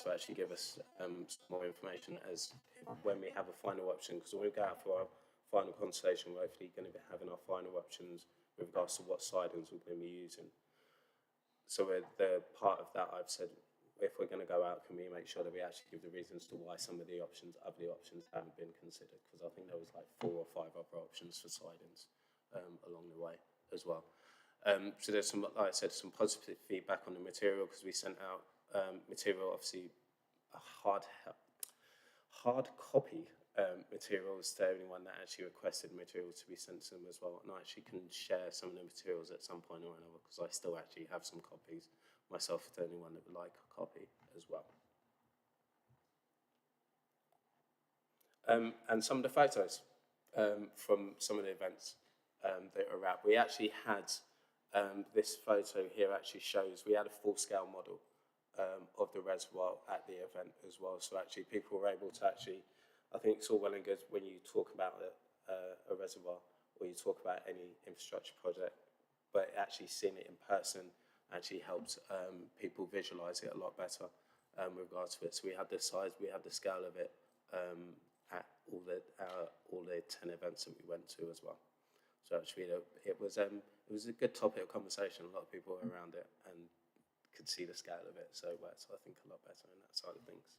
to actually give us some more information as when we have a final option, because when we go out for our final consultation, we're hopefully going to be having our final options with regards to what sidings we're going to be using. So the part of that I've said, if we're going to go out, can we make sure that we actually give the reasons to why some of the options, other options, haven't been considered? Because I think there was like 4 or 5 other options for sidings along the way as well. So there's some, like I said, some positive feedback on the material, because we sent out material, obviously a hard copy materials to anyone that actually requested materials to be sent to them as well. And I actually can share some of the materials at some point or another, because I still actually have some copies myself to anyone that would like a copy as well. And some of the photos from some of the events that are out. We actually had this photo here actually shows, we had a full-scale model of the reservoir at the event as well. So actually people were able to actually, I think it's all well and good when you talk about a reservoir or you talk about any infrastructure project, but actually seeing it in person actually helps people visualize it a lot better with regards to it. So we had the size, we had the scale of it at all the 10 events that we went to as well. So actually it was a good topic of conversation. A lot of people were around it and could see the scale of it. So I think a lot better in that side of things.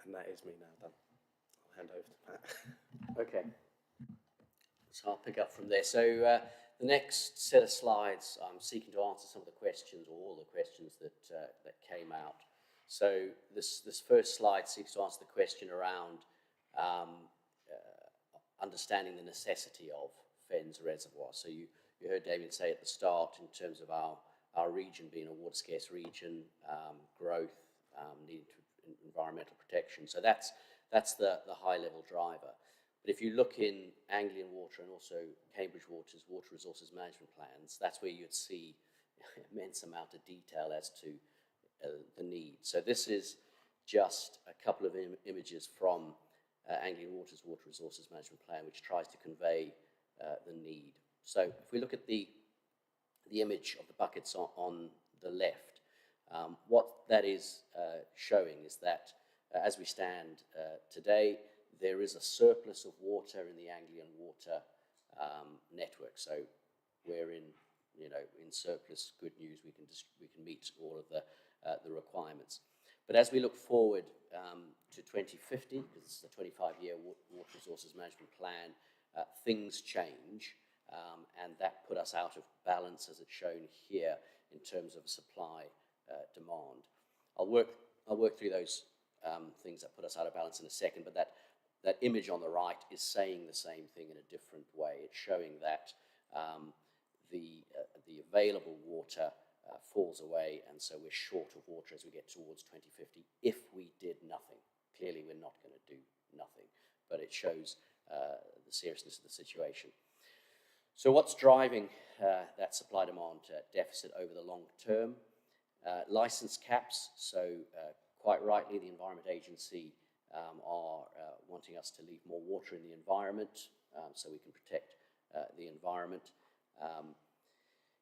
And that is me now done. I'll hand over to Matt. Okay. So I'll pick up from there. So the next set of slides, I'm seeking to answer some of the questions, or all the questions that came out. So this first slide seeks to answer the question around understanding the necessity of Fens Reservoir. So you heard David say at the start, in terms of our region being a water scarce region, growth, needing to environmental protection. So that's the high level driver. But if you look in Anglian Water and also Cambridge Water's water resources management plans, that's where you'd see an immense amount of detail as to the need. So this is just a couple of images from Anglian Water's water resources management plan, which tries to convey the need. So if we look at the image of the buckets on the left, what that is showing is that as we stand today, there is a surplus of water in the Anglian Water network. So we're in surplus. Good news. We can meet all of the requirements. But as we look forward to 2050, because it's the 25-year water resources management plan, things change, and that put us out of balance, as it's shown here, in terms of supply demand. I'll work through those things that put us out of balance in a second, but that image on the right is saying the same thing in a different way. It's showing that the available water falls away, and so we're short of water as we get towards 2050 if we did nothing. Clearly, we're not going to do nothing, but it shows the seriousness of the situation. So what's driving that supply-demand deficit over the long term? License caps. So quite rightly, the Environment Agency are wanting us to leave more water in the environment so we can protect the environment.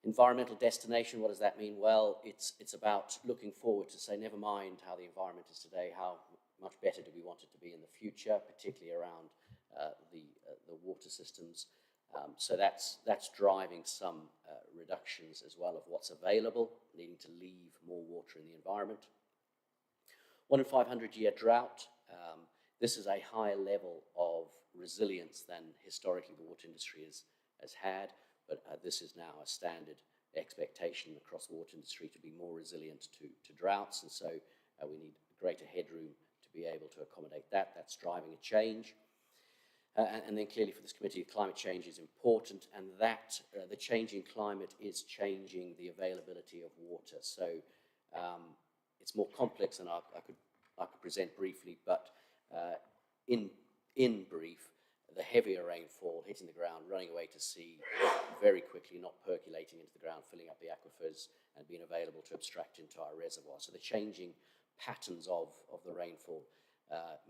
Environmental destination, what does that mean? Well, it's about looking forward to say, never mind how the environment is today, how much better do we want it to be in the future, particularly around the water systems. So that's driving some reductions as well of what's available, needing to leave more water in the environment. 1 in 500 year drought. This is a higher level of resilience than historically the water industry has had, but this is now a standard expectation across the water industry to be more resilient to droughts, and so we need greater headroom to be able to accommodate that. That's driving a change. And then clearly for this committee, climate change is important, and that the changing climate is changing the availability of water. So it's more complex than I could present briefly, but in brief, the heavier rainfall hitting the ground, running away to sea very quickly, not percolating into the ground, filling up the aquifers and being available to abstract into our reservoir. So the changing patterns of the rainfall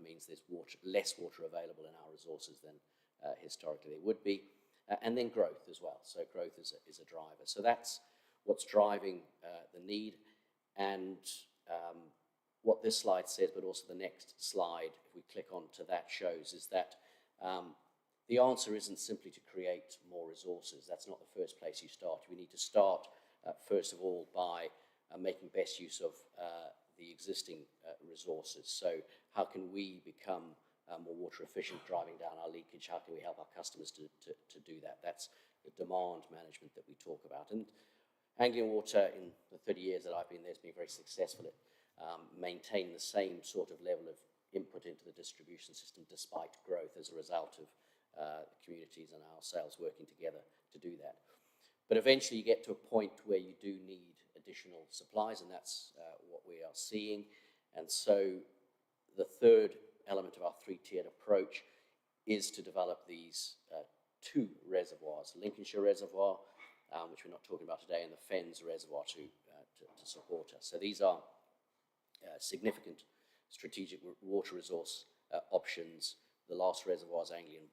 means there's less water available in our resources than historically there would be. And then growth as well. So growth is a driver. So that's what's driving the need. And what this slide says, but also the next slide, if we click on to that, shows is that the answer isn't simply to create more resources. That's not the first place you start. We need to start, first of all, by making best use of the existing resources. So how can we become more water efficient, driving down our leakage? How can we help our customers to do that? That's the demand management that we talk about. And Anglian Water, in the 30 years that I've been there, has been very successful at maintaining the same sort of level of input into the distribution system despite growth as a result of communities and ourselves working together to do that. But eventually you get to a point where you do need additional supplies, and that's what we are seeing. And so the third element of our three-tiered approach is to develop these two reservoirs, Lincolnshire Reservoir, which we're not talking about today, and the Fens Reservoir to support us. So these are significant strategic water resource options. The last reservoirs Anglian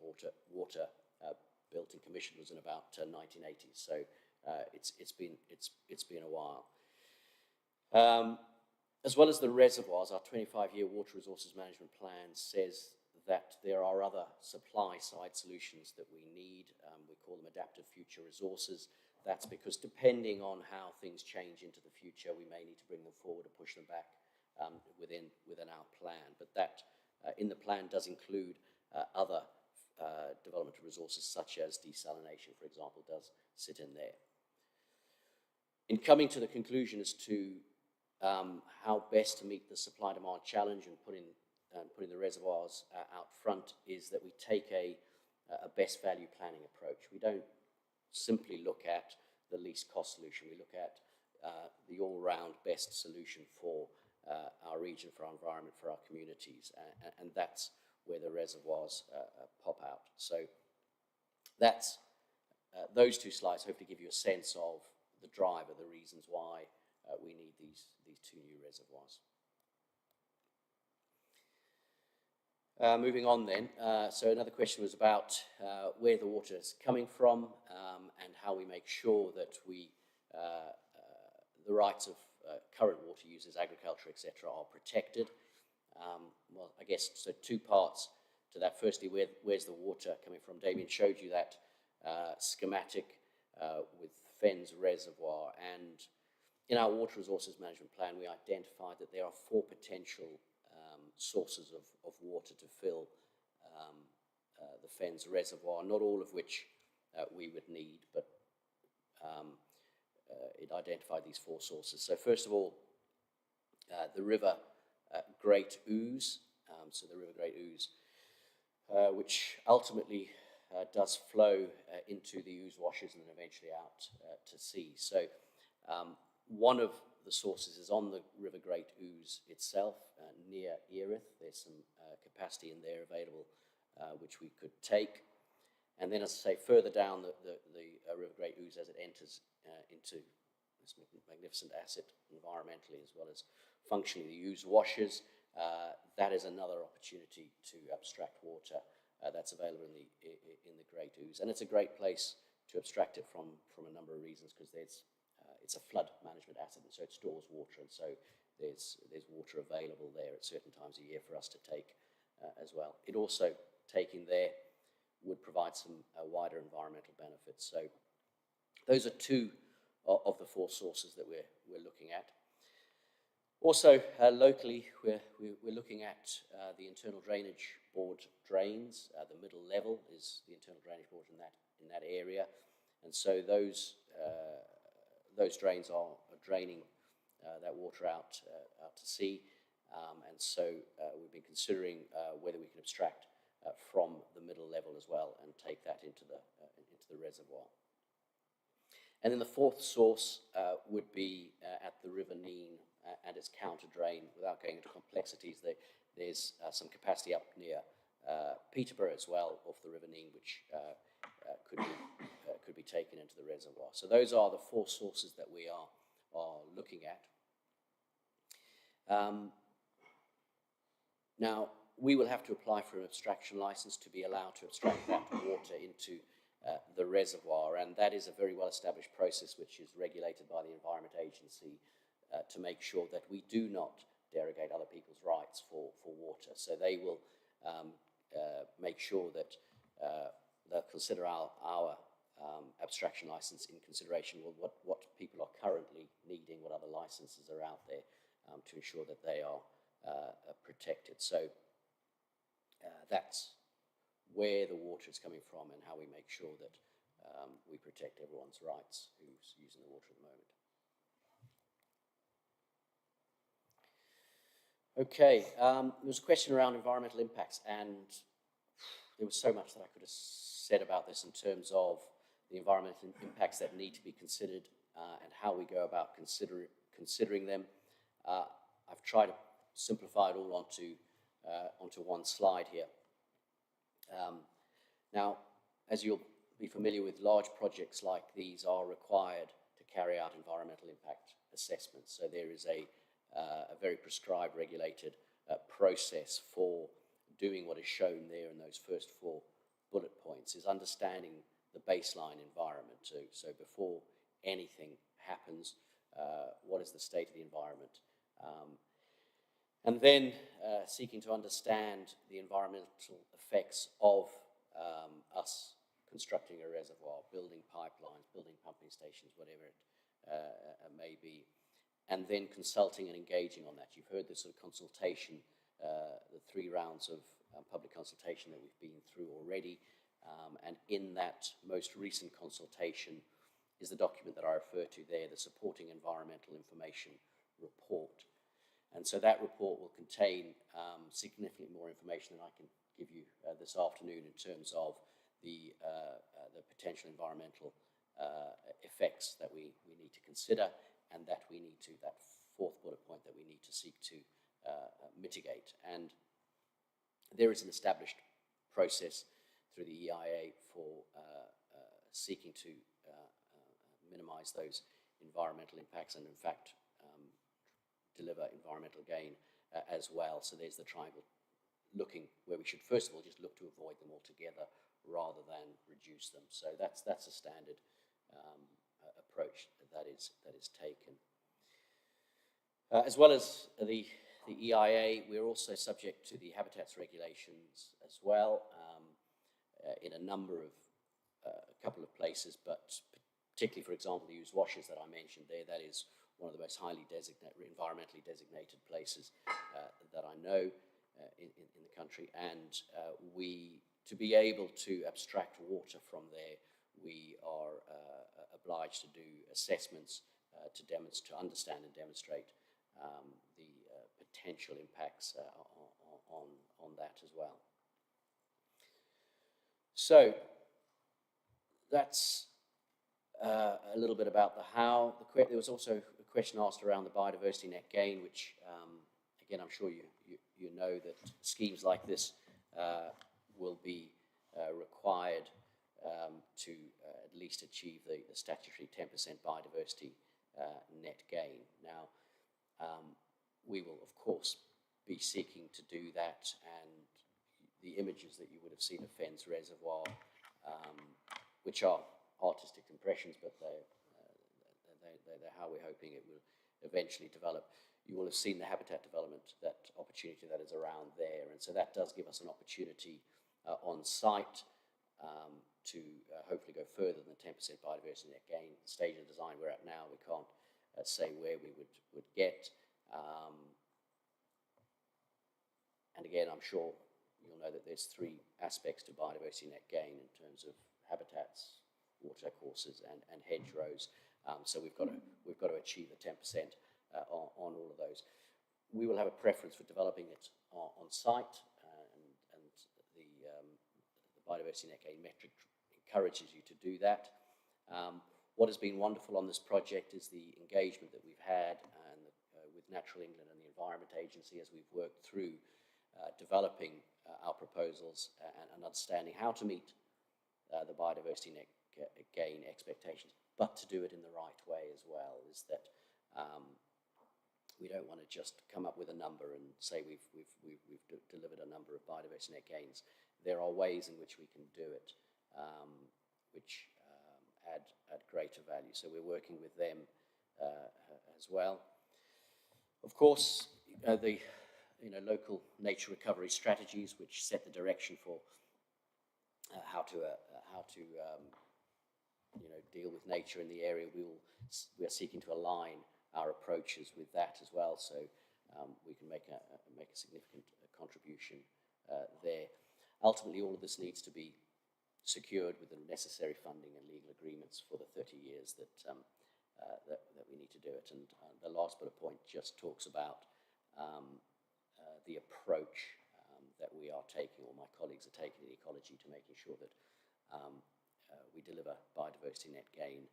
Water built and commissioned was in about 1980s. So it's been a while. As well as the reservoirs, our 25-year water resources management plan says that there are other supply-side solutions that we need. We call them adaptive future resources. That's because depending on how things change into the future, we may need to bring them forward or push them back within our plan. But that in the plan does include other development of resources such as desalination, for example, does sit in there. In coming to the conclusion as to how best to meet the supply-demand challenge and putting the reservoirs out front is that we take a best value planning approach. We don't simply look at the least cost solution. We look at the all-round best solution for our region, for our environment, for our communities, and that's where the reservoirs pop out. So that's those two slides hopefully give you a sense of the driver, the reasons why we need these two new reservoirs. Moving on then, so another question was about where the water is coming from and how we make sure that the rights of current water users, agriculture, etc., are protected. Well, I guess, so two parts to that. Firstly, where's the water coming from? Damien showed you that schematic with Fens Reservoir, and in our water resources management plan, we identified that there are 4 potential sources of water to fill the Fens Reservoir, not all of which we would need, but it identified these 4 sources. So first of all, the River Great Ouse, so the River Great Ouse, which ultimately does flow into the Ouse washes and then eventually out to sea. So one of the sources is on the River Great Ouse itself, near Erith. There's some capacity in there available which we could take. And then, as I say, further down the River Great Ouse as it enters into this magnificent asset environmentally as well as functionally, the Ouse washes, that is another opportunity to abstract water that's available in the Great Ouse. And it's a great place to abstract it from a number of reasons, because it's a flood management asset, and so it stores water, and so there's water available there at certain times a year for us to take as well. It also, taking there, would provide some wider environmental benefits. So those are 2 of the 4 sources that we're looking at. Also, locally, we're looking at the internal drainage board drains. The middle level is the internal drainage board in that area, and so those drains are draining that water out to sea, and so we've been considering whether we can abstract from the middle level as well and take that into the reservoir. And then the 4th source would be at the River Nene and its counter drain. Without going into complexities, there's some capacity up near Peterborough as well, off the River Nene, which could be taken into the reservoir. So those are the 4 sources that we are looking at. Now, we will have to apply for an abstraction license to be allowed to abstract that water into the reservoir, and that is a very well-established process which is regulated by the Environment Agency to make sure that we do not derogate other people's rights for water. So they will make sure that they'll consider our abstraction license in consideration with what people are currently needing, what other licenses are out there to ensure that they are protected. So that's where the water is coming from and how we make sure that we protect everyone's rights who's using the water at the moment. Okay, there was a question around environmental impacts, and there was so much that I could have said about this in terms of the environmental impacts that need to be considered and how we go about considering them. I've tried to simplify it all onto one slide here. Now, as you'll be familiar with, large projects like these are required to carry out environmental impact assessments. So there is a very prescribed, regulated process for doing what is shown there in those first 4 bullet points, is understanding the baseline environment. So before anything happens, what is the state of the environment? And then seeking to understand the environmental effects of us constructing a reservoir, building pipelines, building pumping stations, whatever it may be, and then consulting and engaging on that. You've heard this sort of consultation, the 3 rounds of public consultation that we've been through already, and in that most recent consultation is the document that I refer to there, the Supporting Environmental Information Report. And so that report will contain significantly more information than I can give you this afternoon in terms of the potential environmental effects that we need to consider, and that we need to, that 4th bullet point, that we need to seek to mitigate. And there is an established process through the EIA for seeking to minimize those environmental impacts and, in fact, deliver environmental gain as well. So there's the triangle looking where we should first of all just look to avoid them altogether rather than reduce them. So that's a standard approach that is taken. As well as the EIA, we're also subject to the habitats regulations as well in a number of a couple of places, but particularly, for example, the used washes that I mentioned there. That is one of the most highly environmentally designated places that I know in the country. And to be able to abstract water from there, we are obliged to do assessments to understand and demonstrate the potential impacts on that as well. So that's a little bit about the how. There was also a question asked around the biodiversity net gain, which again, I'm sure you know that schemes like this will be required to at least achieve the statutory 10% biodiversity net gain. Now, we will, of course, be seeking to do that, and the images that you would have seen of Fens Reservoir, which are artistic impressions, but they're how we're hoping it will eventually develop. You will have seen the habitat development, that opportunity that is around there, and so that does give us an opportunity on site to hopefully go further than the 10% biodiversity net gain. The stage of design we're at now, we can't say where we would get. And again, I'm sure you'll know that there's 3 aspects to biodiversity net gain in terms of habitats, water courses, and hedgerows. So we've got to achieve the 10% on all of those. We will have a preference for developing it on site, and the biodiversity net gain metric encourages you to do that. What has been wonderful on this project is the engagement that we've had with Natural England and the Environment Agency as we've worked through developing our proposals and understanding how to meet the biodiversity net gain expectations, but to do it in the right way as well. Is that we don't want to just come up with a number and say we've delivered a number of biodiversity net gains. There are ways in which we can do it, which add greater value. So we're working with them as well. Of course, the local nature recovery strategies, which set the direction for how to deal with nature in the area. We are seeking to align our approaches with that as well, so we can make a significant contribution there. Ultimately, all of this needs to be secured with the necessary funding and legal agreements for the 30 years that we need to do it. And the last bullet point just talks about the approach that we are taking, or my colleagues are taking in ecology, to making sure that we deliver biodiversity net gain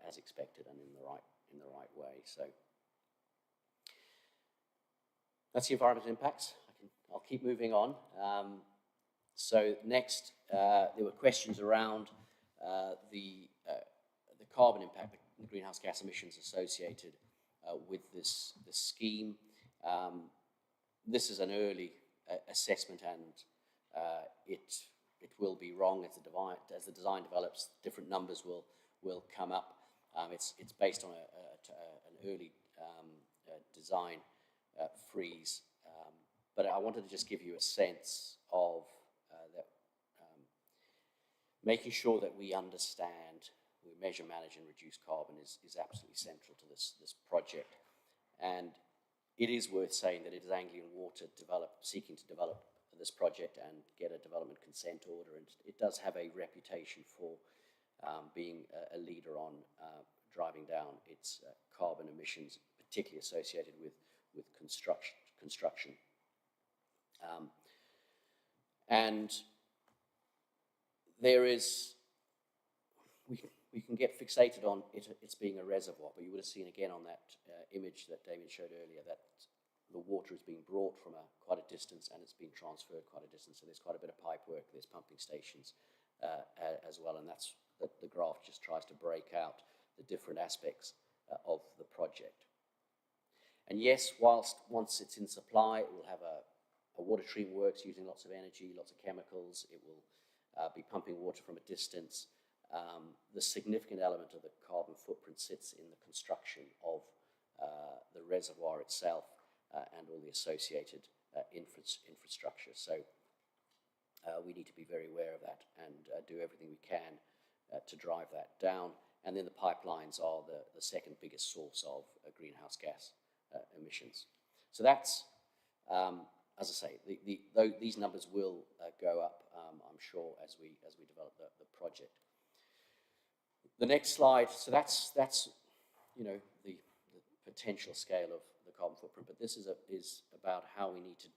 as expected and in the right way. So that's the environmental impacts. I'll keep moving on. So next, there were questions around the carbon impact, the greenhouse gas emissions associated with this scheme. This is an early assessment, and it will be wrong as the design develops. Different numbers will come up. It's based on an early design freeze, but I wanted to just give you a sense of that. Making sure that we understand, we measure, manage, and reduce carbon is absolutely central to this project. And it is worth saying that it is Anglian Water seeking to develop this project and get a development consent order, and it does have a reputation for being a leader on driving down its carbon emissions, particularly associated with construction. And there is, we can get fixated on it's being a reservoir, but you would have seen again on that image that Damien showed earlier that the water is being brought from quite a distance and it's being transferred quite a distance. So there's quite a bit of pipe work, there's pumping stations as well, and that's the graph just tries to break out the different aspects of the project. And yes, once it's in supply, it will have a water treatment works using lots of energy, lots of chemicals. It will be pumping water from a distance. The significant element of the carbon footprint sits in the construction of the reservoir itself and all the associated infrastructure. So we need to be very aware of that and do everything we can to drive that down. And then the pipelines are the second biggest source of greenhouse gas emissions. So that's, as I say, these numbers will go up, I'm sure, as we develop the project. The next slide. So that's the potential scale of the carbon footprint, but this is about how we need to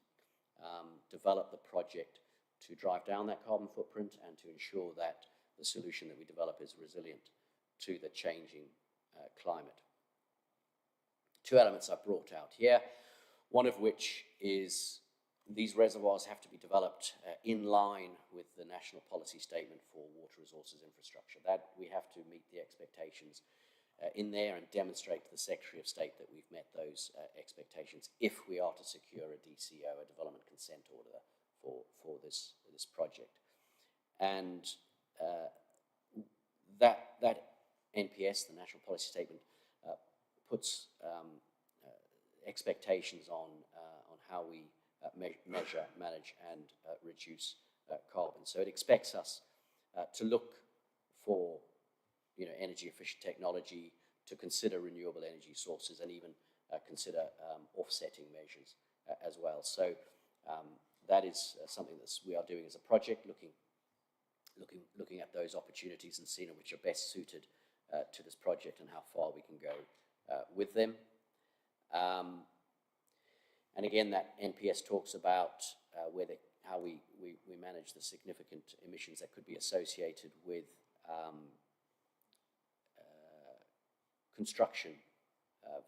develop the project to drive down that carbon footprint and to ensure that the solution that we develop is resilient to the changing climate. Two elements I've brought out here, one of which is these reservoirs have to be developed in line with the National Policy Statement for Water Resources Infrastructure. That we have to meet the expectations in there and demonstrate to the Secretary of State that we've met those expectations if we are to secure a DCO, a Development Consent Order, for this project. And that NPS, the National Policy Statement, puts expectations on how we measure, manage, and reduce carbon. So it expects us to look for energy efficient technology, to consider renewable energy sources, and even consider offsetting measures as well. So that is something that we are doing as a project, looking at those opportunities and seeing which are best suited to this project and how far we can go with them. And again, that NPS talks about how we manage the significant emissions that could be associated with construction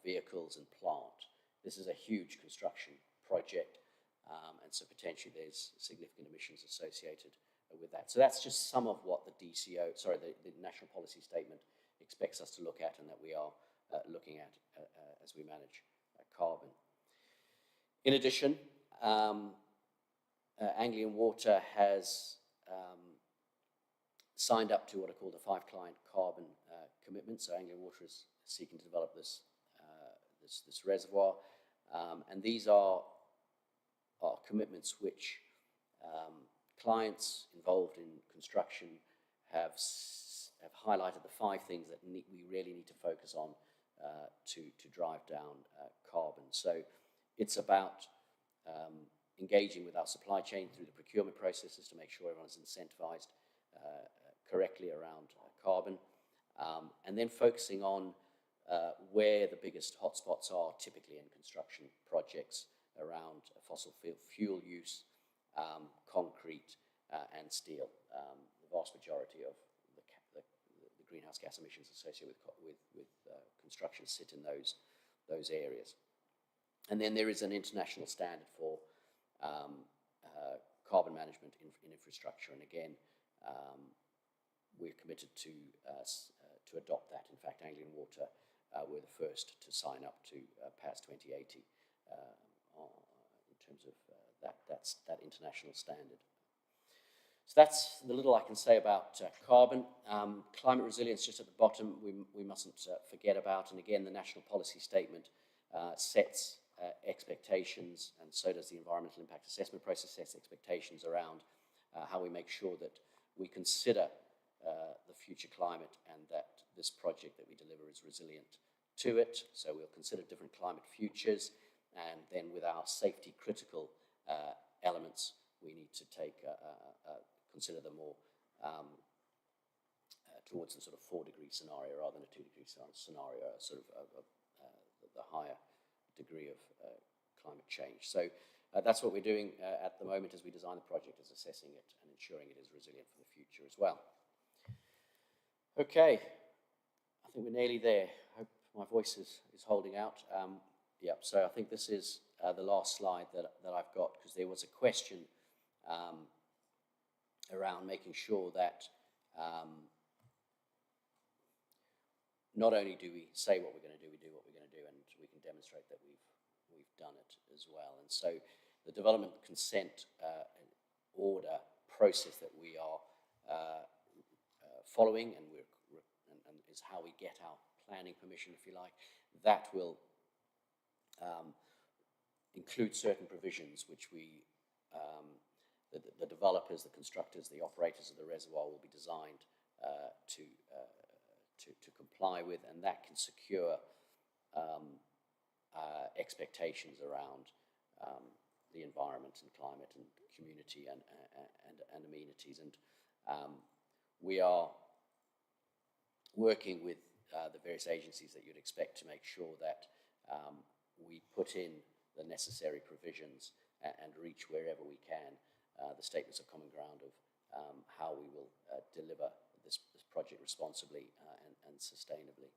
vehicles and plant. This is a huge construction project, and so potentially there's significant emissions associated with that. So that's just some of what the National Policy Statement expects us to look at and that we are looking at as we manage carbon. In addition, Anglian Water has signed up to what are called the 5 client carbon commitments. So Anglian Water is seeking to develop this reservoir. And these are commitments which clients involved in construction have highlighted the 5 things that we really need to focus on to drive down carbon. So it's about engaging with our supply chain through the procurement processes to make sure everyone's incentivized correctly around carbon, and then focusing on where the biggest hotspots are typically in construction projects around fossil fuel use, concrete and steel. The vast majority of the greenhouse gas emissions associated with construction sit in those areas. And then there is an international standard for carbon management in infrastructure, and again, we're committed to adopt that. In fact, Anglian Water were the first to sign up to PAS 2080 in terms of that international standard. So that's the little I can say about carbon. Climate resilience, just at the bottom, we mustn't forget about. And again, the National Policy Statement sets expectations, and so does the Environmental Impact Assessment process sets expectations around how we make sure that we consider the future climate and that this project that we deliver is resilient to it. So we'll consider different climate futures, and then with our safety critical elements, we need to consider them more towards the sort of 4-degree scenario rather than a 2-degree scenario, sort of the higher degree of climate change. So that's what we're doing at the moment as we design the project, is assessing it and ensuring it is resilient for the future as well. Okay, I think we're nearly there. I hope my voice is holding out. Yeah, so I think this is the last slide that I've got, because there was a question around making sure that not only do we say what we're going to do, we do what we're going to do, and we can demonstrate that we've done it as well. And so the development consent order process that we are following, and is how we get our planning permission, if you like, that will include certain provisions which the developers, the constructors, the operators of the reservoir will be designed to comply with, and that can secure expectations around the environment and climate and community and amenities. And we are working with the various agencies that you'd expect to make sure that we put in the necessary provisions and reach wherever we can the statements of common ground of how we will deliver this project responsibly and sustainably.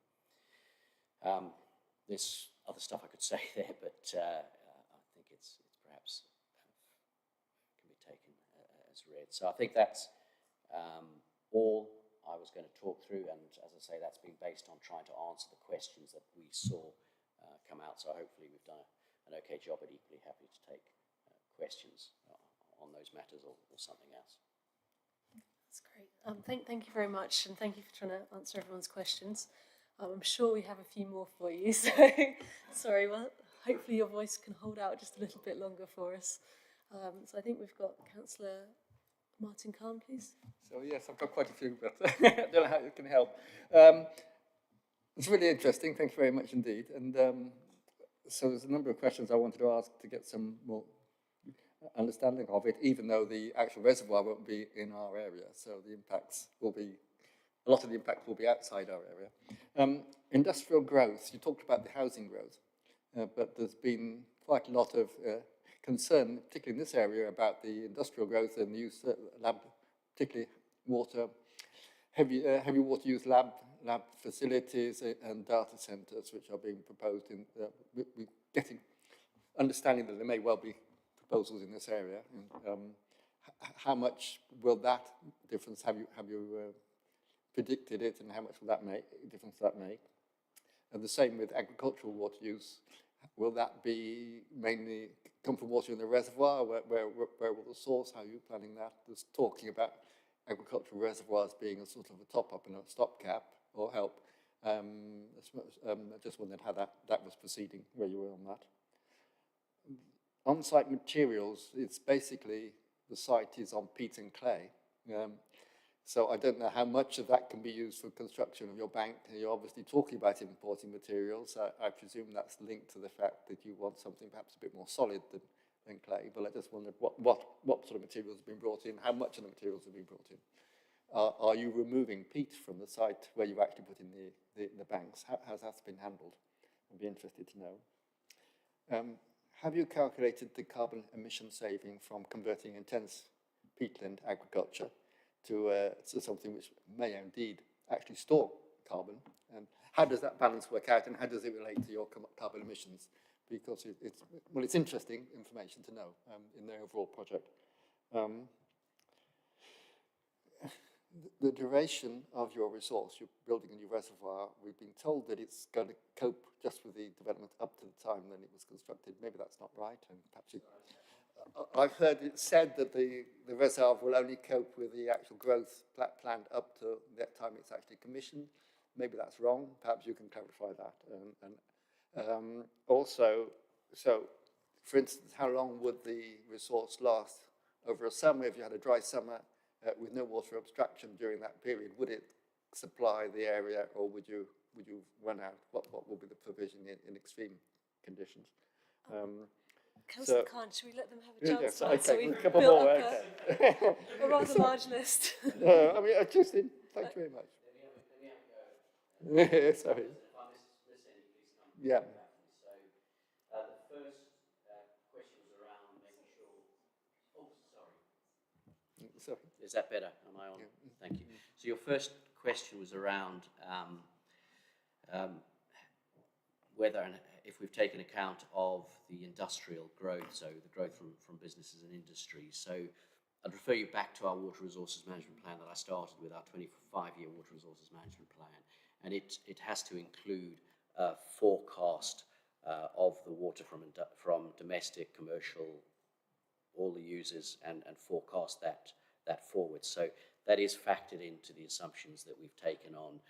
There's other stuff I could say there, but I think it's perhaps can be taken as read. So I think that's all I was going to talk through, and as I say, that's been based on trying to answer the questions that we saw come out. So hopefully we've done an okay job, but equally happy to take questions on those matters or something else. That's great. Thank you very much, and thank you for trying to answer everyone's questions. I'm sure we have a few more for you, so sorry, well, hopefully your voice can hold out just a little bit longer for us. So I think we've got Councillor Martin Khan, please. So yes, I've got quite a few, but I don't know how it can help. It's really interesting, thank you very much indeed. And so there's a number of questions I wanted to ask to get some more understanding of it, even though the actual reservoir won't be in our area. So the impacts will be, a lot of the impact will be outside our area. Industrial growth, you talked about the housing growth, but there's been quite a lot of concern, particularly in this area, about the industrial growth and the use of lab, particularly water, heavy water use lab facilities and data centres, which are being proposed in, we're getting, understanding that there may well be proposals in this area. How much will that difference, have you predicted it, and how much will that difference that make? And the same with agricultural water use. Will that be mainly come from water in the reservoir? Where will the source? How are you planning that? There's talking about agricultural reservoirs being a sort of a top-up and a stopgap or help. I just wondered how that was proceeding, where you were on that. on-site materials, it's basically the site is on peat and clay. So I don't know how much of that can be used for construction of your bank. You're obviously talking about importing materials. I presume that's linked to the fact that you want something perhaps a bit more solid than clay. But I just wondered what sort of materials have been brought in, how much of the materials have been brought in. Are you removing peat from the site where you've actually put in the banks? How has that been handled? I'd be interested to know. Have you calculated the carbon emission saving from converting intense peatland agriculture to something which may indeed actually store carbon? And how does that balance work out, and how does it relate to your carbon emissions? Because it's interesting information to know in the overall project. The duration of your resource, you're building a new reservoir, we've been told that it's going to cope just with the development up to the time when it was constructed. Maybe that's not right, and perhaps I've heard it said that the reservoir will only cope with the actual growth planned up to that time it's actually commissioned. Maybe that's wrong. Perhaps you can clarify that. Also, so for instance, how long would the resource last over a summer? If you had a dry summer with no water abstraction during that period, would it supply the area, or would you run out? What would be the provision in extreme conditions? Councillor Khan, should we let them have a chance? Yes, now? So okay, we've a couple built more. up Okay. a rather large list. No, I mean, thank you very much. Sorry. Yeah. So the first question was around making sure. Oh, sorry. Is that better? Am I on? Yeah. Thank you. So your first question was around whether and if we've taken account of the industrial growth, so the growth from businesses and industries. So I'd refer you back to our water resources management plan that I started with, our 25-year water resources management plan, and it has to include a forecast of the water from domestic, commercial, all the users, and forecast that forward. So that is factored into the assumptions that we've taken on,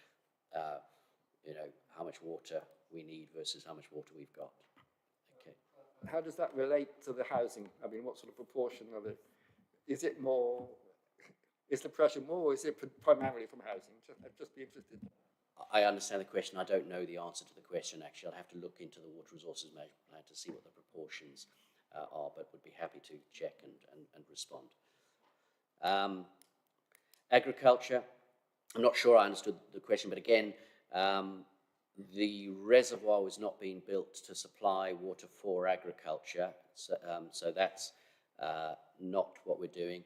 how much water we need versus how much water we've got. Okay. How does that relate to the housing? I mean, what sort of proportion of it? Is it more, is the pressure more, or is it primarily from housing? I'd just be interested. I understand the question. I don't know the answer to the question, actually. I'll have to look into the water resources management plan to see what the proportions are, but would be happy to check and respond. Agriculture, I'm not sure I understood the question, but again, the reservoir was not being built to supply water for agriculture, so that's not what we're doing.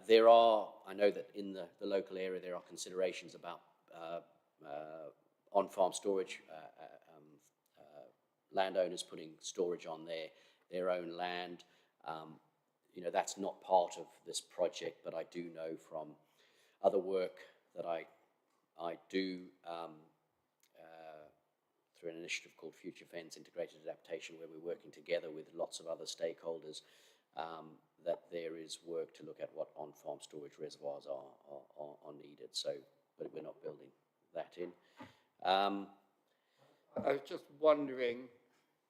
There are, I know that in the local area there are considerations about on-farm storage, landowners putting storage on their own land. That's not part of this project, but I do know from other work that I do through an initiative called Future Fence Integrated Adaptation, where we're working together with lots of other stakeholders, that there is work to look at what on-farm storage reservoirs are needed. So, but we're not building that in. I was just wondering,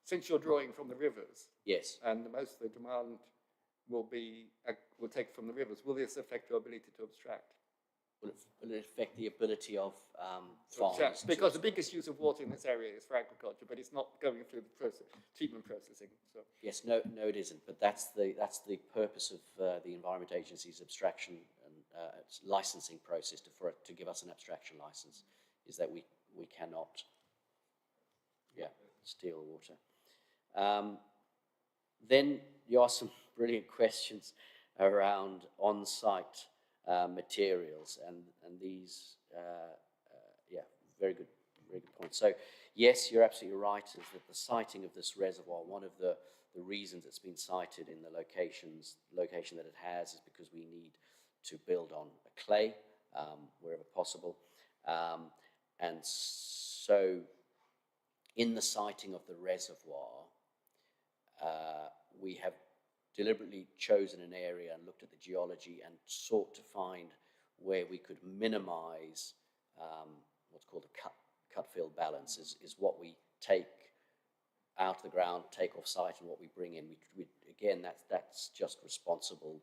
since you're drawing from the rivers, yes, and most of the demand will take from the rivers, will this affect your ability to abstract? Will it affect the ability of farms? Because the biggest use of water in this area is for agriculture, but it's not going through the treatment processing. So. Yes, no, it isn't. But that's the purpose of the Environment Agency's abstraction and licensing process to give us an abstraction license, is that we cannot, steal water. Then you asked some brilliant questions around on-site materials, and these, very good point. So yes, you're absolutely right, is that the siting of this reservoir, one of the reasons it's been sited in the location that it has, is because we need to build on a clay wherever possible, and so in the siting of the reservoir, we have deliberately chosen an area and looked at the geology and sought to find where we could minimize what's called a cut-fill balance, is what we take out of the ground, take off site, and what we bring in. Again, that's just responsible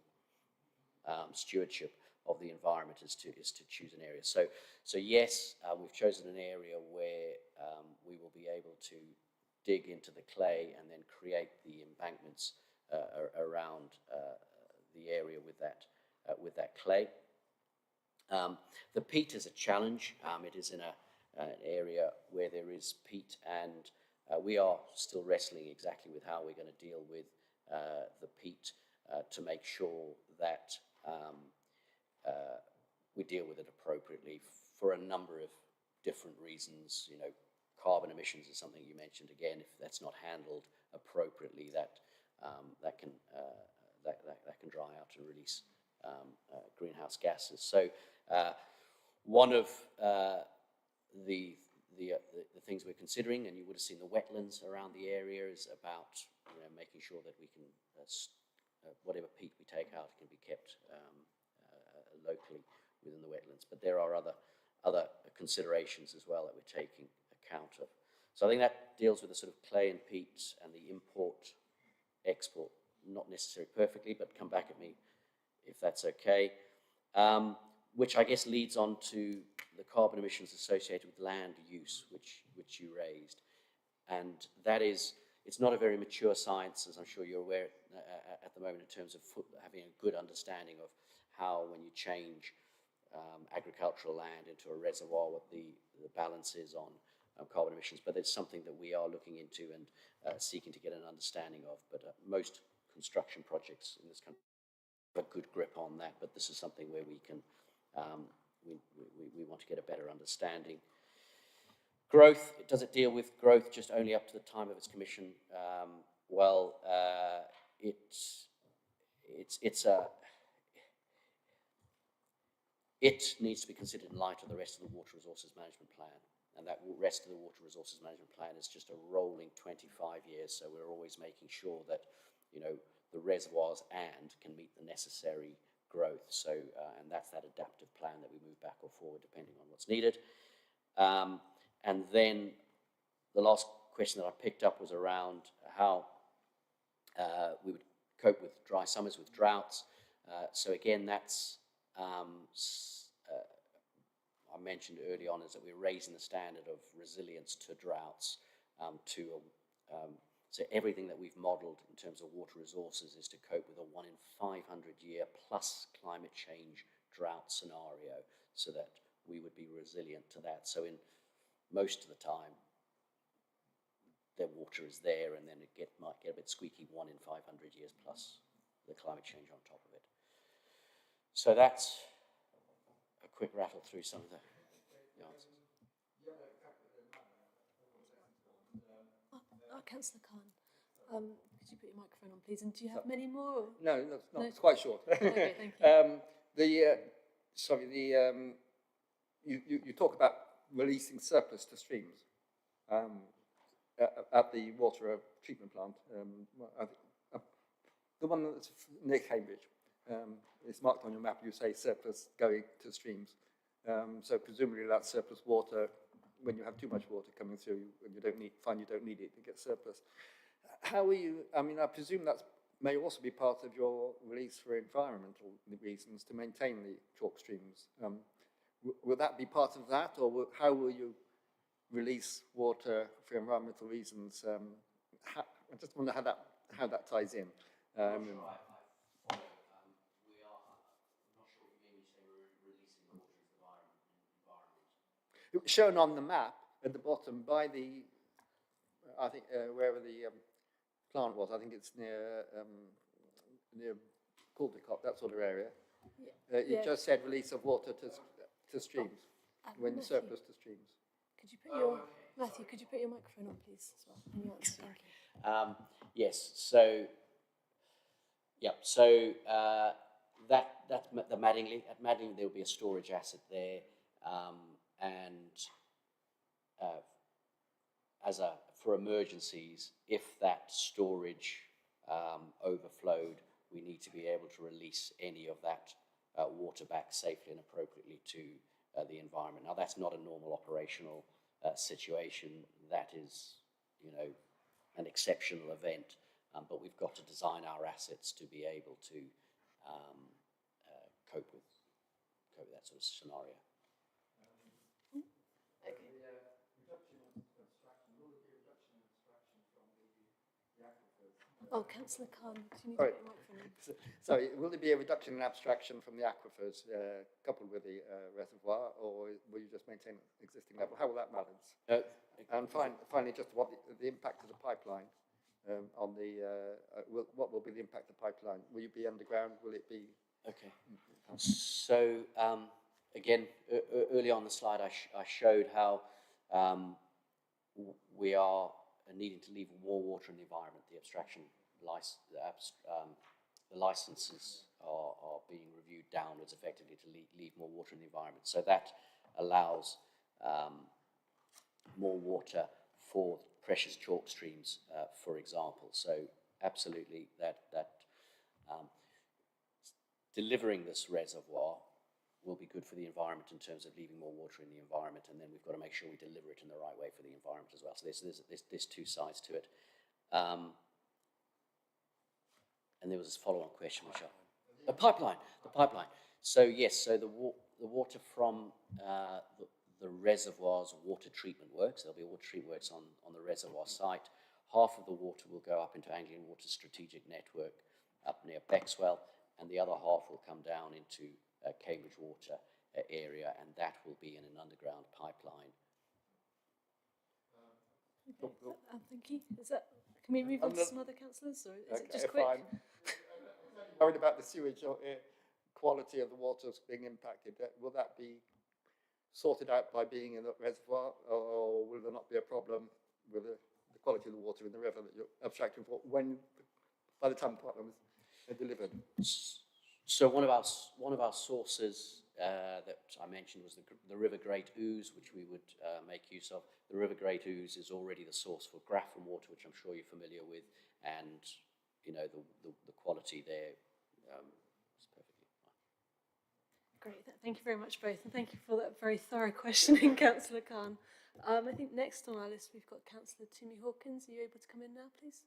stewardship of the environment is to choose an area. So yes, we've chosen an area where we will be able to dig into the clay and then create the embankments around the area with that clay. The peat is a challenge. It is in an area where there is peat, and we are still wrestling exactly with how we're going to deal with the peat to make sure that we deal with it appropriately for a number of different reasons. You know, carbon emissions is something you mentioned. Again, if that's not handled appropriately, that can dry out and release greenhouse gases. So one of the things we're considering, and you would have seen the wetlands around the area, is about making sure that we can whatever peat we take out can be kept locally within the wetlands. But there are other considerations as well that we're taking account of. So I think that deals with the sort of clay and peat and the import export, not necessarily perfectly, but come back at me if that's okay. Which I guess leads on to the carbon emissions associated with land use, which you raised. And that is, it's not a very mature science, as I'm sure you're aware at the moment, in terms of having a good understanding of how, when you change agricultural land into a reservoir, what the balance is on carbon emissions. But it's something that we are looking into and seeking to get an understanding of. But most construction projects in this country have a good grip on that. But this is something where we can we want to get a better understanding. Growth, does it deal with growth just only up to the time of its commission? It needs to be considered in light of the rest of the Water Resources Management Plan. And that rest of the Water Resources Management Plan is just a rolling 25 years. So we're always making sure that, the reservoirs can meet the necessary growth. So, and that's that adaptive plan that we move back or forward depending on what's needed. And then the last question that I picked up was around how we would cope with dry summers, with droughts. So again, that's, I mentioned early on, is that we're raising the standard of resilience to droughts so everything that we've modelled in terms of water resources is to cope with a 1 in 500 year plus climate change drought scenario, so that we would be resilient to that. So in most of the time, the water is there, and then it might get a bit squeaky 1 in 500 years plus the climate change on top of it. So that's a quick rattle through some of the answers. Councillor Khan, could you put your microphone on, please? And do you have many more? No, that's not. No? It's quite short. Okay, thank you. You talk about releasing surplus to streams at the water treatment plant. The one that's near Cambridge. It's marked on your map. You say surplus going to streams. So presumably that's surplus water. When you have too much water coming through and you don't need it, you get surplus. How are you? I mean, I presume that may also be part of your release for environmental reasons to maintain the chalk streams. Will that be part of that, or how will you release water for environmental reasons? I just wonder how that ties in. Shown on the map at the bottom by the, I think wherever the plant was, I think it's near Caldecott, that sort of area. Yeah. You just said release of water to streams, when Matthew, surplus to streams. Could you put your Matthew? Could you put your microphone on, please, as well? And your answer, thank you. Yes. So, yeah. So that's the Madingley. At Madingley, there will be a storage asset there. For emergencies, if that storage overflowed, we need to be able to release any of that water back safely and appropriately to the environment. Now, that's not a normal operational situation. That is, an exceptional event, but we've got to design our assets to be able to cope with that sort of scenario. Oh, Councillor Khan, do you need Sorry. to get a microphone in? Sorry, will there be a reduction in abstraction from the aquifers coupled with the reservoir, or will you just maintain existing level? How will that balance? And finally, just what the impact of the pipeline on the, what will be the impact of the pipeline? Will you be underground? Will it be? Okay. So, again, early on the slide, I showed how we are needing to leave more water in the environment. The abstraction the licenses are being reviewed downwards effectively to leave more water in the environment. So that allows more water for precious chalk streams, for example. So absolutely that delivering this reservoir will be good for the environment in terms of leaving more water in the environment, and then we've got to make sure we deliver it in the right way for the environment as well. So there's two sides to it. And there was this follow-on question, which the pipeline. So yes, so the water from the reservoir's water treatment works. There'll be water treatment works on the reservoir site. Half of the water will go up into Anglian Water's strategic network up near Bexwell, and the other half will come down into Cambridge Water area, and that will be in an underground pipeline. Thank you. Can we move on to some other councillors, or is it just quick? Fine. Worried about the sewage or quality of the water being impacted. Will that be sorted out by being in the reservoir, or will there not be a problem with the quality of the water in the river that you're abstracting for by the time the pipeline is delivered? So one of our sources that I mentioned was the River Great Ooze, which we would make use of. The River Great Ooze is already the source for Grafham water, which I'm sure you're familiar with, and you know the quality there is perfectly fine. Great, thank you very much both, and thank you for that very thorough questioning, Councillor Khan. I think next on our list we've got Councillor Timmy Hawkins. Are you able to come in now, please?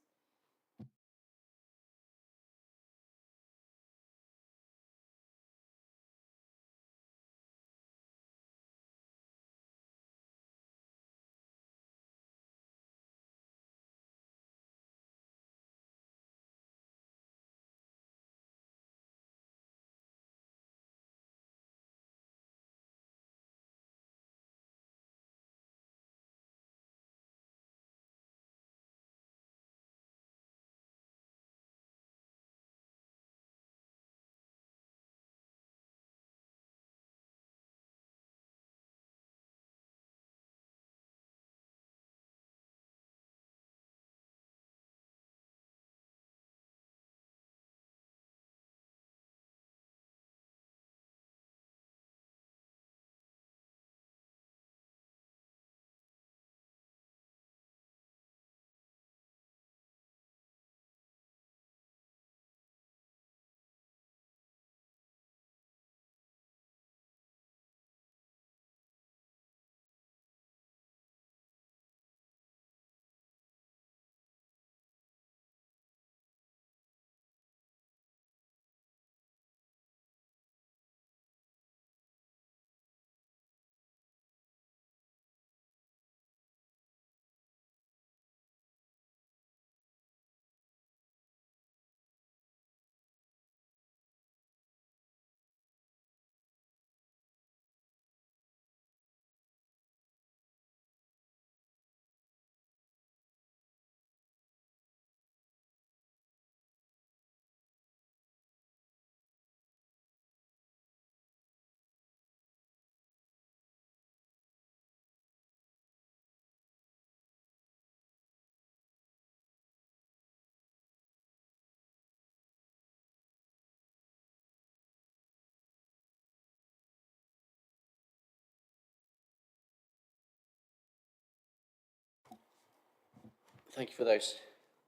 Thank you for those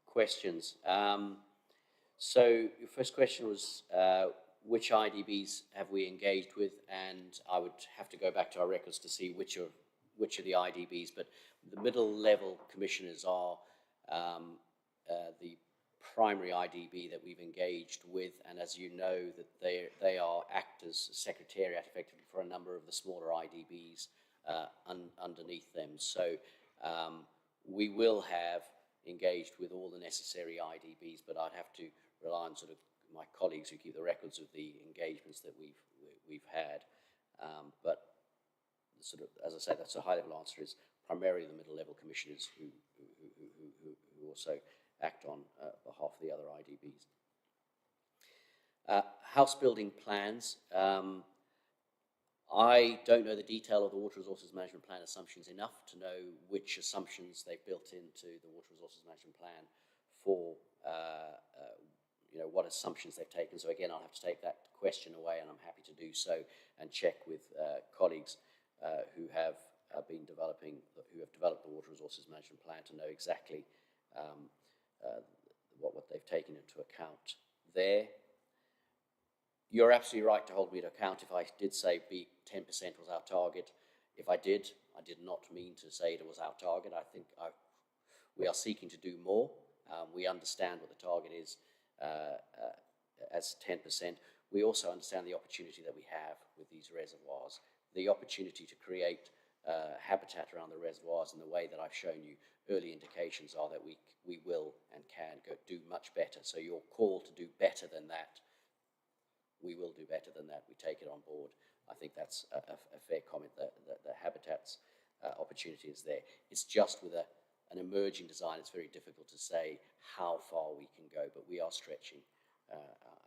questions. So your first question was which IDBs have we engaged with, and I would have to go back to our records to see which are the IDBs, but the middle level commissioners are the primary IDB that we've engaged with, and as you know, that they are act as secretariat effectively for a number of the smaller IDBs underneath them. So we will have engaged with all the necessary IDBs, but I'd have to rely on sort of my colleagues who keep the records of the engagements that we've had. But sort of, as I say, that's a high-level answer, is primarily the middle-level commissioners who also act on behalf of the other IDBs. House building plans. I don't know the detail of the Water Resources Management Plan assumptions enough to know which assumptions they've built into the Water Resources Management Plan for what assumptions they've taken. So again, I'll have to take that question away, and I'm happy to do so and check with colleagues who have developed the Water Resources Management Plan to know exactly what they've taken into account there. You're absolutely right to hold me to account if I did say 10% was our target. If I did not mean to say it was our target. I think we are seeking to do more. We understand what the target is as 10%. We also understand the opportunity that we have with these reservoirs, the opportunity to create habitat around the reservoirs in the way that I've shown you. Early indications are that we will and can do much better. So your call to do better than that, we will do better than that. We take it on board. I think that's a fair comment. The habitats opportunity is there. It's just with an emerging design, it's very difficult to say how far we can go, but we are stretching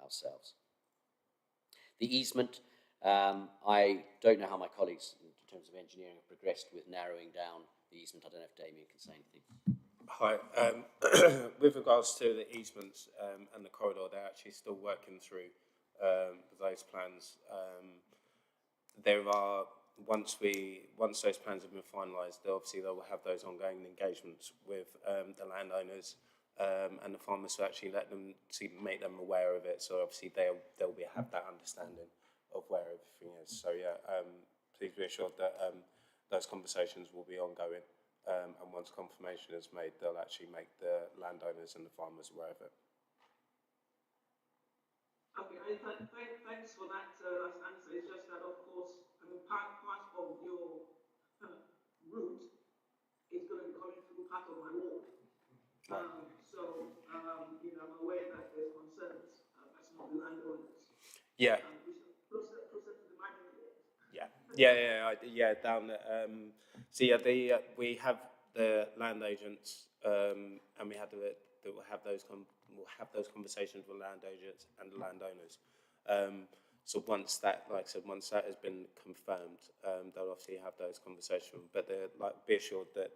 ourselves. The easement, I don't know how my colleagues in terms of engineering have progressed with narrowing down the easement. I don't know if Damien can say anything. Hi. With regards to the easements and the corridor, they're actually still working through those plans. There are, once those plans have been finalised, obviously they will have those ongoing engagements with the landowners and the farmers to actually make them aware of it. So obviously they'll have that understanding of where everything is. So yeah, please be assured that those conversations will be ongoing. And once confirmation is made, they'll actually make the landowners and the farmers aware of it. Okay, thanks for that last answer. It's just that, of course, I mean, part of your route is going to be coming through part of my ward. I'm aware that there's concerns, passing on the landowners. Yeah. Which is closer to the margin again. Yeah. Down there. We have the land agents, and we have we'll have those conversations with land agents and the landowners. So once that, like I said, once that has been confirmed, they'll obviously have those conversations. But be assured that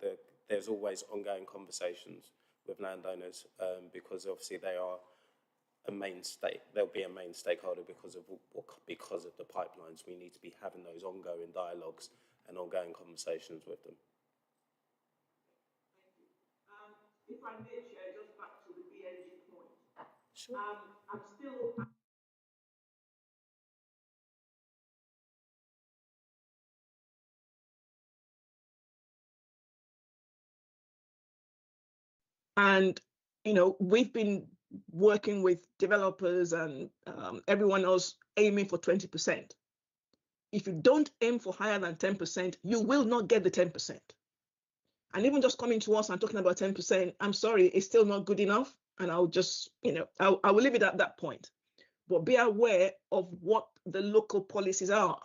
there's always ongoing conversations with landowners, because obviously they are they'll be a main stakeholder because of the pipelines. We need to be having those ongoing dialogues and ongoing conversations with them. Thank you. If I may, Chair, just back to the BNG point. Sure. I'm still. And, we've been working with developers and everyone else aiming for 20%. If you don't aim for higher than 10%, you will not get the 10%. And even just coming to us and talking about 10%, I'm sorry, it's still not good enough. And I'll just, I will leave it at that point. But be aware of what the local policies are,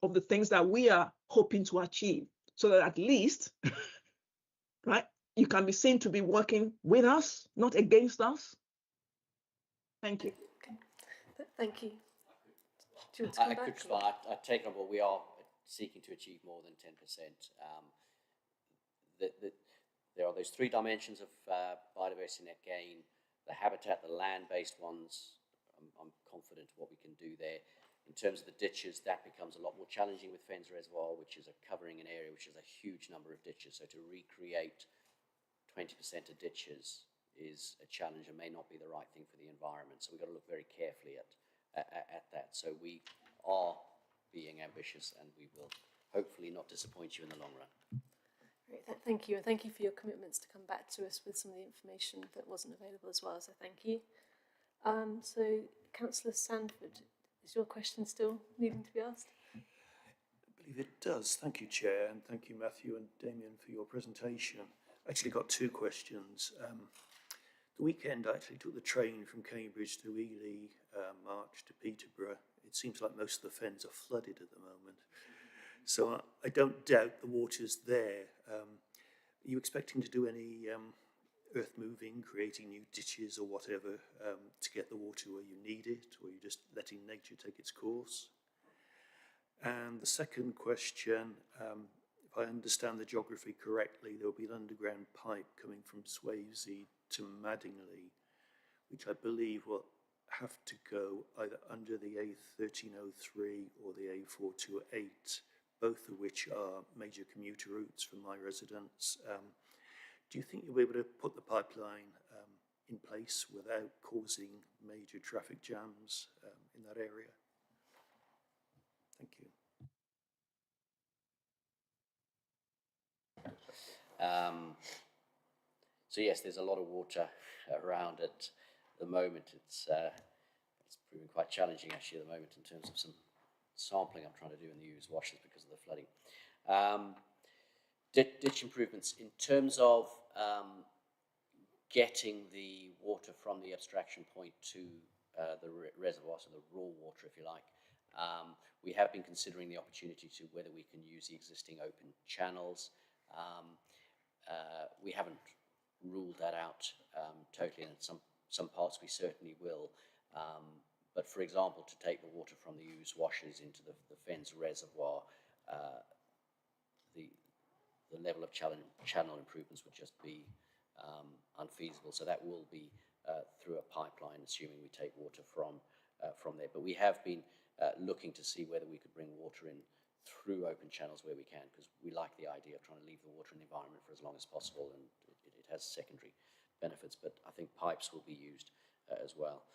of the things that we are hoping to achieve, so that at least, right, you can be seen to be working with us, not against us. Thank you. Okay. Thank you. Do you want to come back? I've taken on board. We are seeking to achieve more than 10%. There are those three dimensions of biodiversity net gain: the habitat, the land-based ones. I'm confident of what we can do there. In terms of the ditches, that becomes a lot more challenging with Fens Reservoir, which is covering an area which is a huge number of ditches. So to recreate 20% of ditches is a challenge and may not be the right thing for the environment. So we've got to look very carefully at that. So we are being ambitious, and we will hopefully not disappoint you in the long run. Great, thank you, and thank you for your commitments to come back to us with some of the information that wasn't available as well, so thank you. So, Councillor Sandford, is your question still needing to be asked? I believe it does. Thank you, Chair, and thank you, Matthew and Damien, for your presentation. I actually got two questions. The weekend, I actually took the train from Cambridge to Ely, March to Peterborough. It seems like most of the fens are flooded at the moment. So I don't doubt the water's there. Are you expecting to do any earth moving, creating new ditches or whatever to get the water where you need it, or are you just letting nature take its course? And the second question, if I understand the geography correctly, there will be an underground pipe coming from Swavesey to Madingley, which I believe will have to go either under the A1303 or the A428, both of which are major commuter routes from my residence. Do you think you'll be able to put the pipeline in place without causing major traffic jams in that area? Thank you. So yes, there's a lot of water around at the moment. It's proving quite challenging actually at the moment in terms of some sampling I'm trying to do in the used washers because of the flooding. Ditch improvements in terms of getting the water from the abstraction point to the reservoir, so the raw water, if you like. We have been considering the opportunity to whether we can use the existing open channels. We haven't ruled that out totally, and in some parts we certainly will. But for example, to take the water from the used washers into the fens reservoir, the level of channel improvements would just be unfeasible. So that will be through a pipeline, assuming we take water from there. But we have been looking to see whether we could bring water in through open channels where we can, because we like the idea of trying to leave the water in the environment for as long as possible, and it has secondary benefits, but I think pipes will be used as well.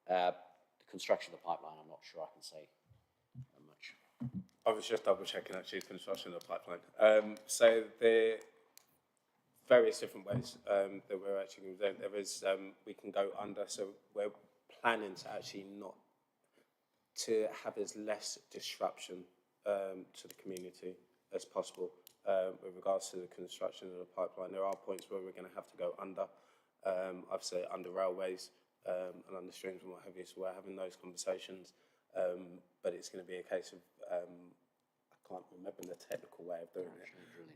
The construction of the pipeline, I'm not sure I can say much. I was just double checking actually construction of the pipeline. So the various different ways that we're actually going to do. There is, we can go under, so we're planning to actually not to have as less disruption to the community as possible with regards to the construction of the pipeline. There are points where we're going to have to go under, I've said under railways and under streams and what have you, so we're having those conversations, but it's going to be a case of, I can't remember the technical way of doing it,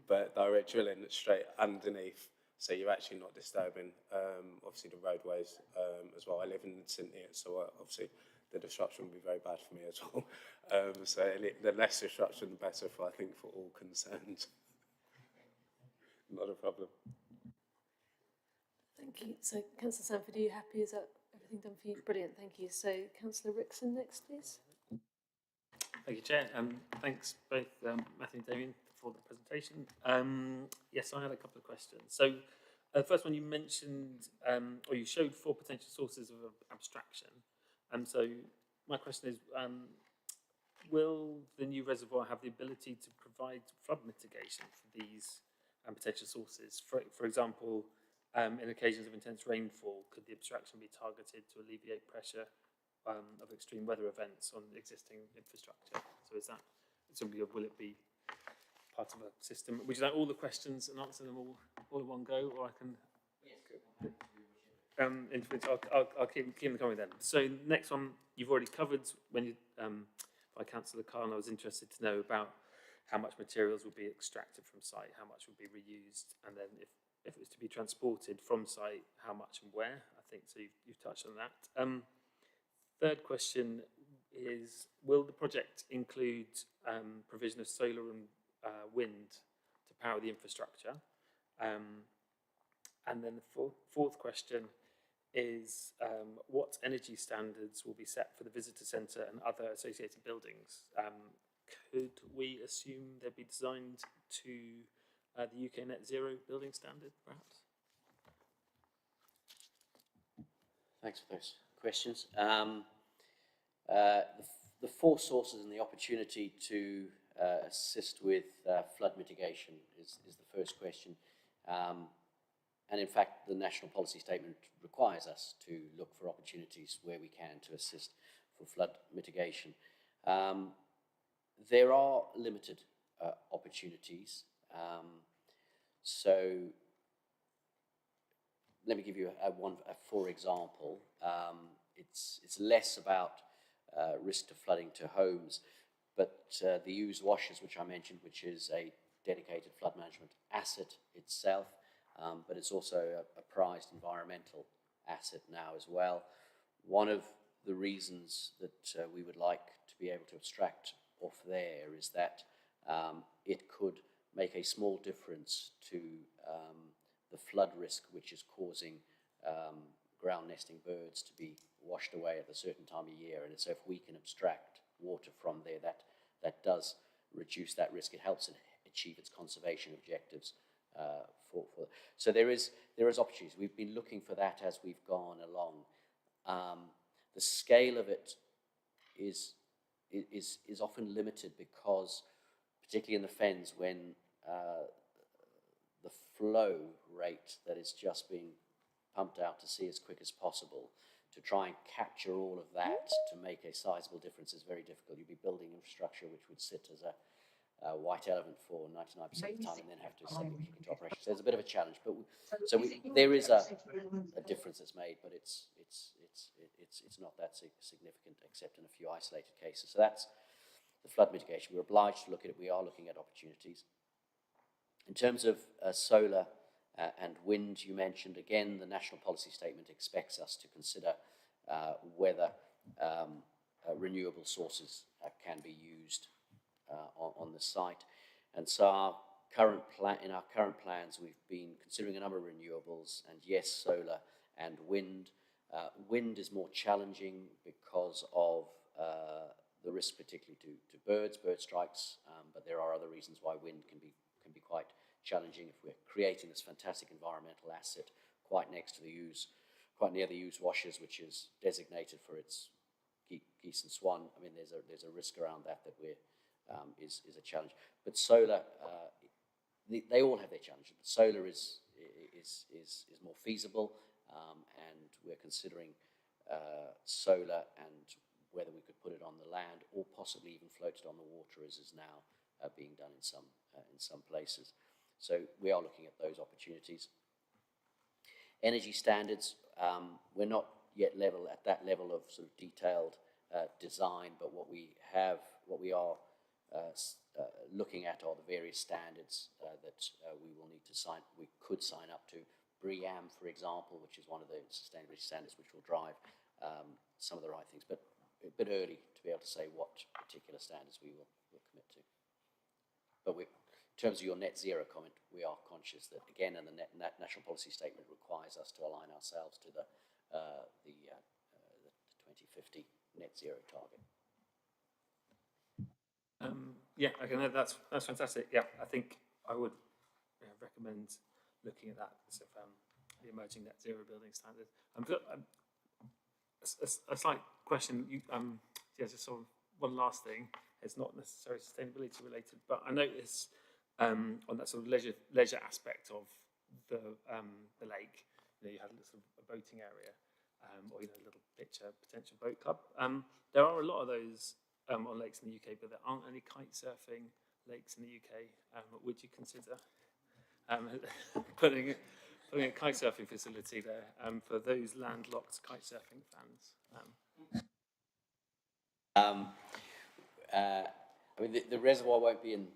but direct drilling straight underneath, so you're actually not disturbing, obviously, the roadways as well. I live in St. Neots, so obviously the disruption would be very bad for me as well. So the less disruption, the better, I think, for all concerned. Not a problem. Thank you. So, Councillor Sanford, are you happy? Is that everything done for you? Brilliant, thank you. So, Councillor Rickson next, please. Thank you, Chair. Thanks both Matthew and Damien for the presentation. Yes, I had a couple of questions. So, the first one you mentioned, or you showed 4 potential sources of abstraction. So, my question is, will the new reservoir have the ability to provide flood mitigation for these potential sources? For example, in occasions of intense rainfall, could the abstraction be targeted to alleviate pressure of extreme weather events on existing infrastructure? So is that something, or will it be part of a system? Would you like all the questions and answer them all in one go, or I can? I'll keep them coming then. So next one you've already covered when you by Councillor Khan. I was interested to know about how much materials would be extracted from site, how much would be reused, and then if it was to be transported from site, how much and where. I think so. You've touched on that. Third question is: will the project include provision of solar and wind to power the infrastructure? And then the fourth question is what energy standards will be set for the visitor centre and other associated buildings? Could we assume they'd be designed to the UK Net Zero building standard, perhaps? Thanks for those questions. The 4 sources and the opportunity to assist with flood mitigation is the first question. And in fact, the national policy statement requires us to look for opportunities where we can to assist for flood mitigation. There are limited opportunities. So let me give you for example. It's less about risk to flooding to homes, but the used washers, which I mentioned, which is a dedicated flood management asset itself, but it's also a prized environmental asset now as well. One of the reasons that we would like to be able to abstract off there is that it could make a small difference to the flood risk which is causing ground nesting birds to be washed away at a certain time of year. And so if we can abstract water from there, that does reduce that risk. It helps it achieve its conservation objectives. So there is opportunities. We've been looking for that as we've gone along. The scale of it is often limited because, particularly in the fens, when the flow rate that is just being pumped out to sea as quick as possible, to try and capture all of that to make a sizable difference is very difficult. You'd be building infrastructure which would sit as a white elephant for 99% of the time and then have to send it into operation. So there's a bit of a challenge, but there is a difference that's made, but it's not that significant except in a few isolated cases. So that's the flood mitigation. We're obliged to look at it. We are looking at opportunities. In terms of solar and wind, you mentioned, again, the national policy statement expects us to consider whether renewable sources can be used on the site. And so in our current plans, we've been considering a number of renewables, and yes, solar and wind. Wind is more challenging because of the risk, particularly to bird strikes, but there are other reasons why wind can be quite challenging. If we're creating this fantastic environmental asset quite near the used washers, which is designated for its geese and swan, I mean, there's a risk around that is a challenge. But solar, they all have their challenges. But solar is more feasible, and we're considering solar and whether we could put it on the land or possibly even float it on the water, as is now being done in some places. So we are looking at those opportunities. Energy standards, we're not yet at that level of sort of detailed design, but what we are looking at are the various standards that we could sign up to. BREEAM, for example, which is one of the sustainability standards which will drive some of the right things, but a bit early to be able to say what particular standards we will commit to. But in terms of your net zero comment, we are conscious that, again, and the national policy statement requires us to align ourselves to the 2050 net zero target. Yeah, okay, no, that's fantastic. Yeah, I think I would recommend looking at that sort of the emerging net zero building standard. A slight question. Just sort of one last thing. It's not necessarily sustainability related, but I noticed on that sort of leisure aspect of the lake, you had a sort of a boating area, or a little potential boat club. There are a lot of those on lakes in the UK, but there aren't any kite surfing lakes in the UK. Would you consider putting a kite surfing facility there for those landlocked kite surfing fans? I mean, the reservoir won't be in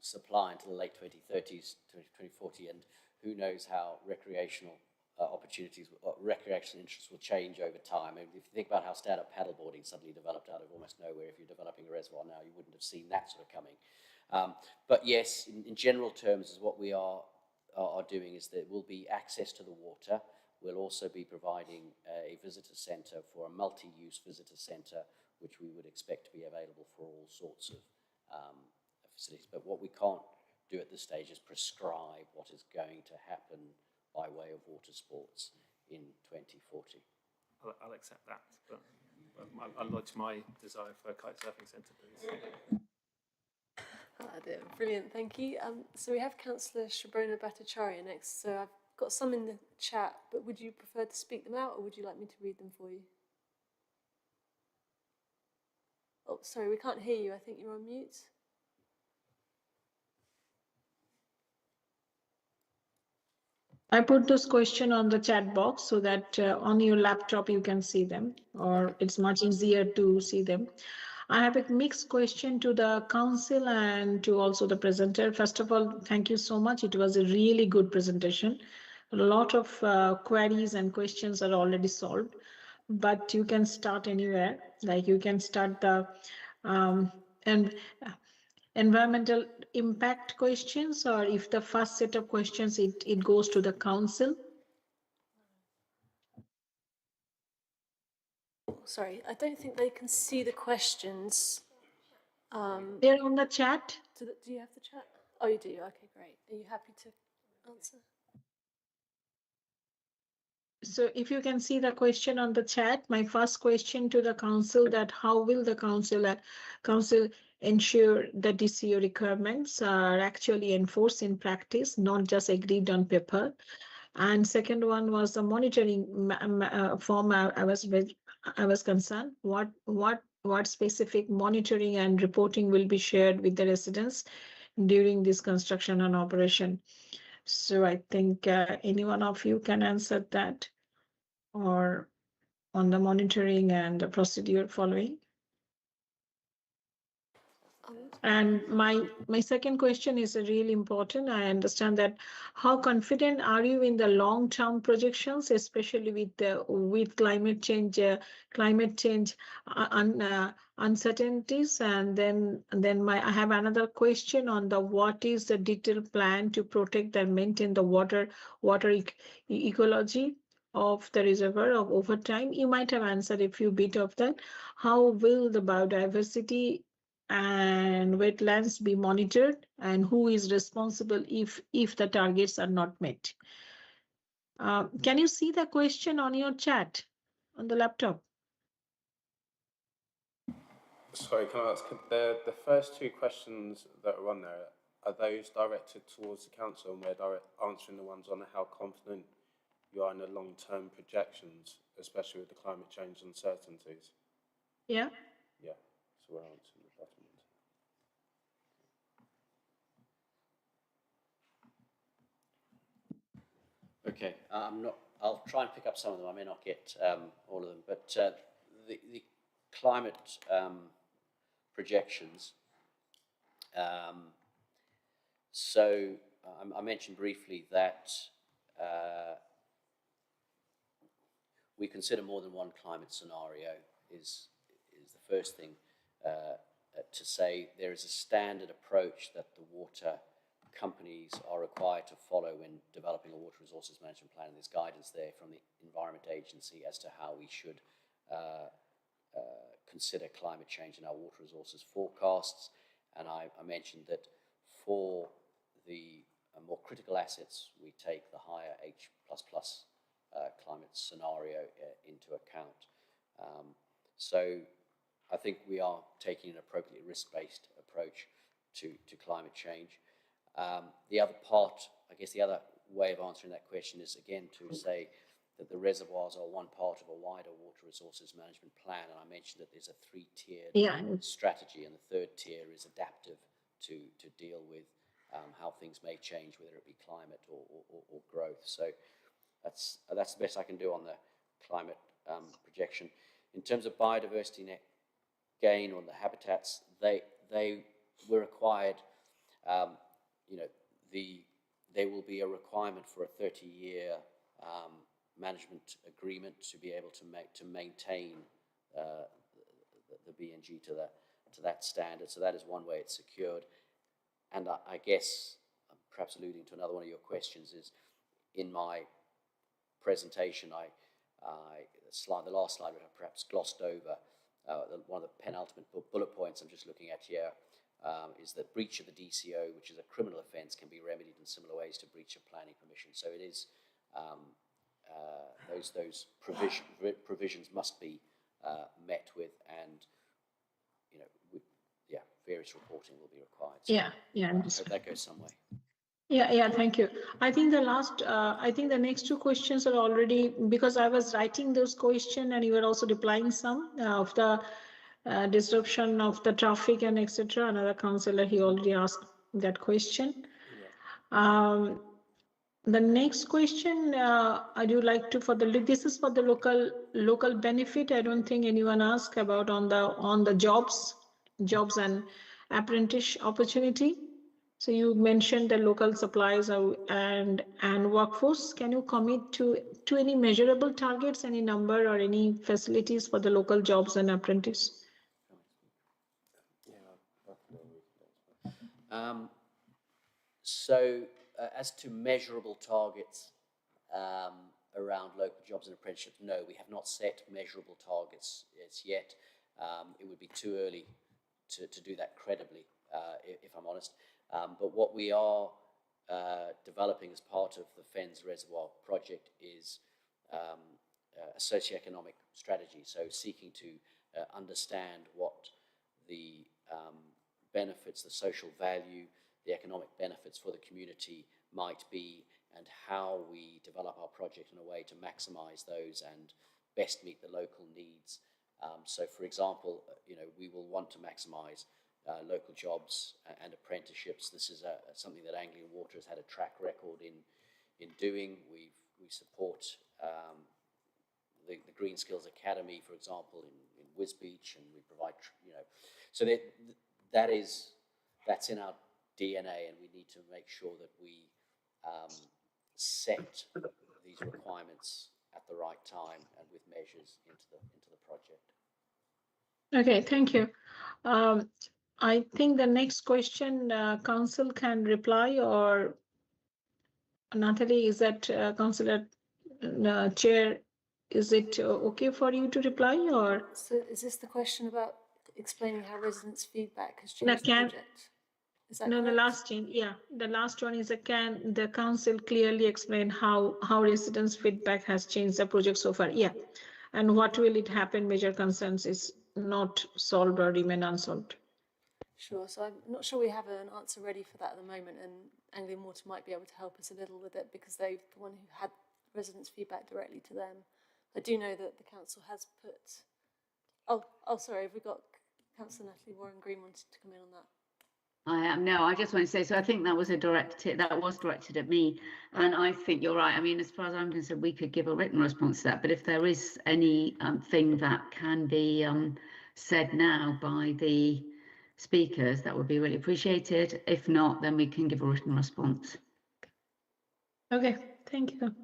supply until the late 2030s, 2040, and who knows how recreational opportunities, recreational interests will change over time. I mean, if you think about how stand-up paddleboarding suddenly developed out of almost nowhere, if you're developing a reservoir now, you wouldn't have seen that sort of coming. But yes, in general terms, what we are doing is there will be access to the water. We'll also be providing a visitor centre for a multi-use visitor centre, which we would expect to be available for all sorts of facilities. But what we can't do at this stage is prescribe what is going to happen by way of water sports in 2040. I'll accept that, but I'll lodge my desire for a kite surfing centre, please. Brilliant, thank you. So we have Councillor Shabrona Bhattacharya next. So I've got some in the chat, but would you prefer to speak them out, or would you like me to read them for you? Oh, sorry, we can't hear you. I think you're on mute. I put those questions on the chat box so that on your laptop you can see them, or it's much easier to see them. I have a mixed question to the council and to also the presenter. First of all, thank you so much. It was a really good presentation. A lot of queries and questions are already solved, but you can start anywhere. Like you can start the and environmental impact questions, or if the first set of questions, it goes to the council. Sorry, I don't think they can see the questions. They're on the chat. Do you have the chat? Oh, you do. Okay, great. Are you happy to answer? So if you can see the question on the chat, my first question to the council, that how will the council ensure the DCO requirements are actually enforced in practice, not just agreed on paper? And second one was the monitoring form. I was concerned. What specific monitoring and reporting will be shared with the residents during this construction and operation? So I think any one of you can answer that, or on the monitoring and the procedure following. And my second question is really important. I understand that how confident are you in the long-term projections, especially with climate change uncertainties? And then I have another question on the what is the detailed plan to protect and maintain the water ecology of the reservoir of over time. You might have answered a few bit of that. How will the biodiversity and wetlands be monitored, and who is responsible if the targets are not met? Can you see the question on your chat on the laptop? Sorry, can I ask, the first two questions that are on there, are those directed towards the council, and we're answering the ones on how confident you are in the long-term projections, especially with the climate change uncertainties? Yeah. Yeah, so we're answering the bottom ones. Okay, I'll try and pick up some of them. I may not get all of them, but the climate projections. So I mentioned briefly that we consider more than one climate scenario is the first thing to say. There is a standard approach that the water companies are required to follow when developing a water resources management plan, and there's guidance there from the Environment Agency as to how we should consider climate change in our water resources forecasts. And I mentioned that for the more critical assets, we take the higher H++ climate scenario into account. So I think we are taking an appropriately risk-based approach to climate change. The other part, I guess the other way of answering that question is again to say that the reservoirs are one part of a wider water resources management plan, and I mentioned that there's a three-tiered strategy, and the third tier is adaptive to deal with how things may change, whether it be climate or growth. So that's the best I can do on the climate projection. In terms of biodiversity net gain on the habitats, they were required. There will be a requirement for a 30-year management agreement to be able to maintain the BNG to that standard. So that is one way it's secured. And I guess, perhaps alluding to another one of your questions, is in my presentation, the last slide I perhaps glossed over. One of the penultimate bullet points I'm just looking at here is that breach of the DCO, which is a criminal offence, can be remedied in similar ways to breach of planning permission. So it is those provisions must be met with, and various reporting will be required. So Yeah, yeah. I hope that goes some way. Yeah, thank you. I think the next two questions are already, because I was writing those questions and you were also replying some of the disruption of the traffic and etc. Another councillor, he already asked that question. Yeah. The next question I do like to this is for the local benefit. I don't think anyone asked about on the jobs and apprentice opportunity. So you mentioned the local supplies and workforce. Can you commit to any measurable targets, any number or any facilities for the local jobs and apprentice? As to measurable targets around local jobs and apprenticeships, no, we have not set measurable targets as yet. It would be too early to do that credibly, if I'm honest. But what we are developing as part of the Fens Reservoir project is a socioeconomic strategy, so seeking to understand what the benefits, the social value, the economic benefits for the community might be, and how we develop our project in a way to maximize those and best meet the local needs. So, for example, we will want to maximize local jobs and apprenticeships. This is something that Anglian Water has had a track record in doing. We support the Green Skills Academy, for example, in Wisbech, and we provide, so that's in our DNA, and we need to make sure that we set these requirements at the right time and with measures into the project. Okay, thank you. I think the next question, council can reply, or Natalie, is that councillor chair, is it okay for you to reply, or? So is this the question about explaining how residents' feedback has changed the project? Is that correct? The last one is can the council clearly explain how residents' feedback has changed the project so far? Yeah, and what will it happen? Major concerns is not solved or remain unsolved. Sure. So I'm not sure we have an answer ready for that at the moment, and Anglian Water might be able to help us a little with it because they're the one who had residents' feedback directly to them. I do know that the council has put. Oh, sorry. Have we got Councillor Natalie Warren-Green wanted to come in on that? I am. No, I just want to say, so I think that was directed at me, and I think you're right. I mean, as far as I'm concerned, we could give a written response to that, but if there is any thing that can be said now by the speakers, that would be really appreciated. If not, then we can give a written response. Okay, thank you.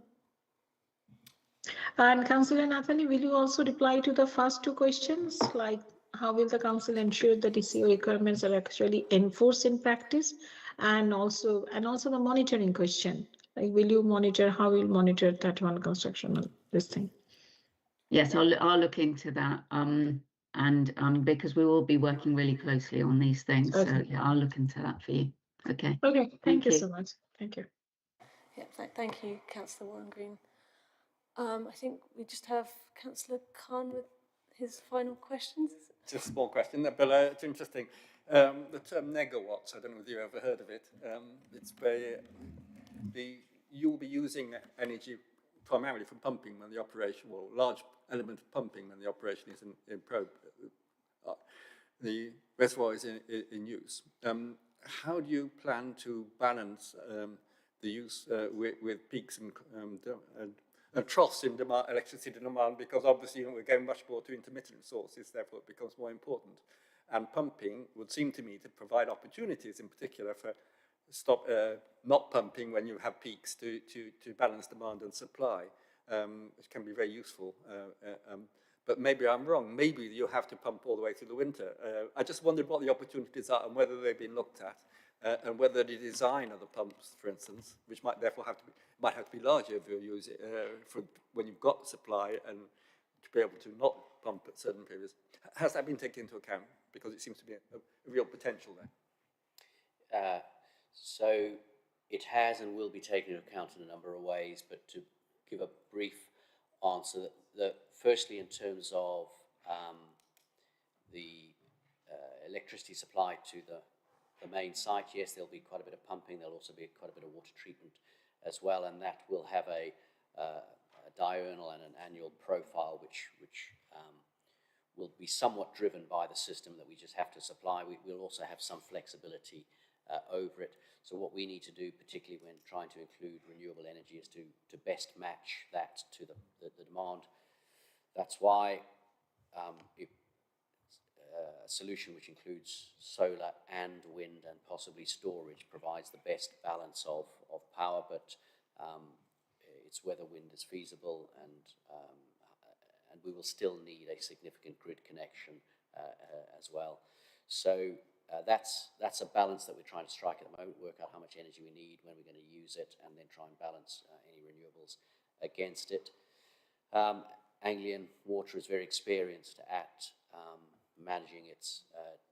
And Councillor Nathalie, will you also reply to the first two questions, like how will the council ensure that ECO requirements are actually enforced in practice, and also the monitoring question, like will you monitor, how will you monitor that one construction of this thing? Yes, I'll look into that, and because we will be working really closely on these things, okay. So yeah, I'll look into that for you. Okay. Okay, thank you so much. Thank you. Yeah, thank you, Councillor Warren-Green. I think we just have Councillor Khan with his final questions. Just a small question, but it's interesting. The term negawatts, I don't know if you've ever heard of it. It's where you'll be using energy primarily for pumping when the operation, or large element of pumping when the operation is the reservoir is in use. How do you plan to balance the use with peaks and troughs in demand, electricity demand, because obviously we're going much more to intermittent sources, therefore it becomes more important. And pumping would seem to me to provide opportunities, in particular for not pumping when you have peaks to balance demand and supply, which can be very useful. But maybe I'm wrong. Maybe you have to pump all the way through the winter. I just wondered what the opportunities are and whether they've been looked at. And whether the design of the pumps, for instance, which might therefore have to be larger if you use it for when you've got supply and to be able to not pump at certain periods. Has that been taken into account? Because it seems to be a real potential there. So it has and will be taken into account in a number of ways, but to give a brief answer, firstly in terms of the electricity supply to the main site. Yes, there'll be quite a bit of pumping. There'll also be quite a bit of water treatment as well, and that will have a diurnal and an annual profile, which will be somewhat driven by the system that we just have to supply. We'll also have some flexibility over it. So what we need to do, particularly when trying to include renewable energy, is to best match that to the demand. That's why a solution which includes solar and wind and possibly storage provides the best balance of power, but it's whether wind is feasible, and we will still need a significant grid connection as well. So that's a balance that we're trying to strike at the moment, work out how much energy we need, when we're going to use it, and then try and balance any renewables against it. Anglian Water is very experienced at managing its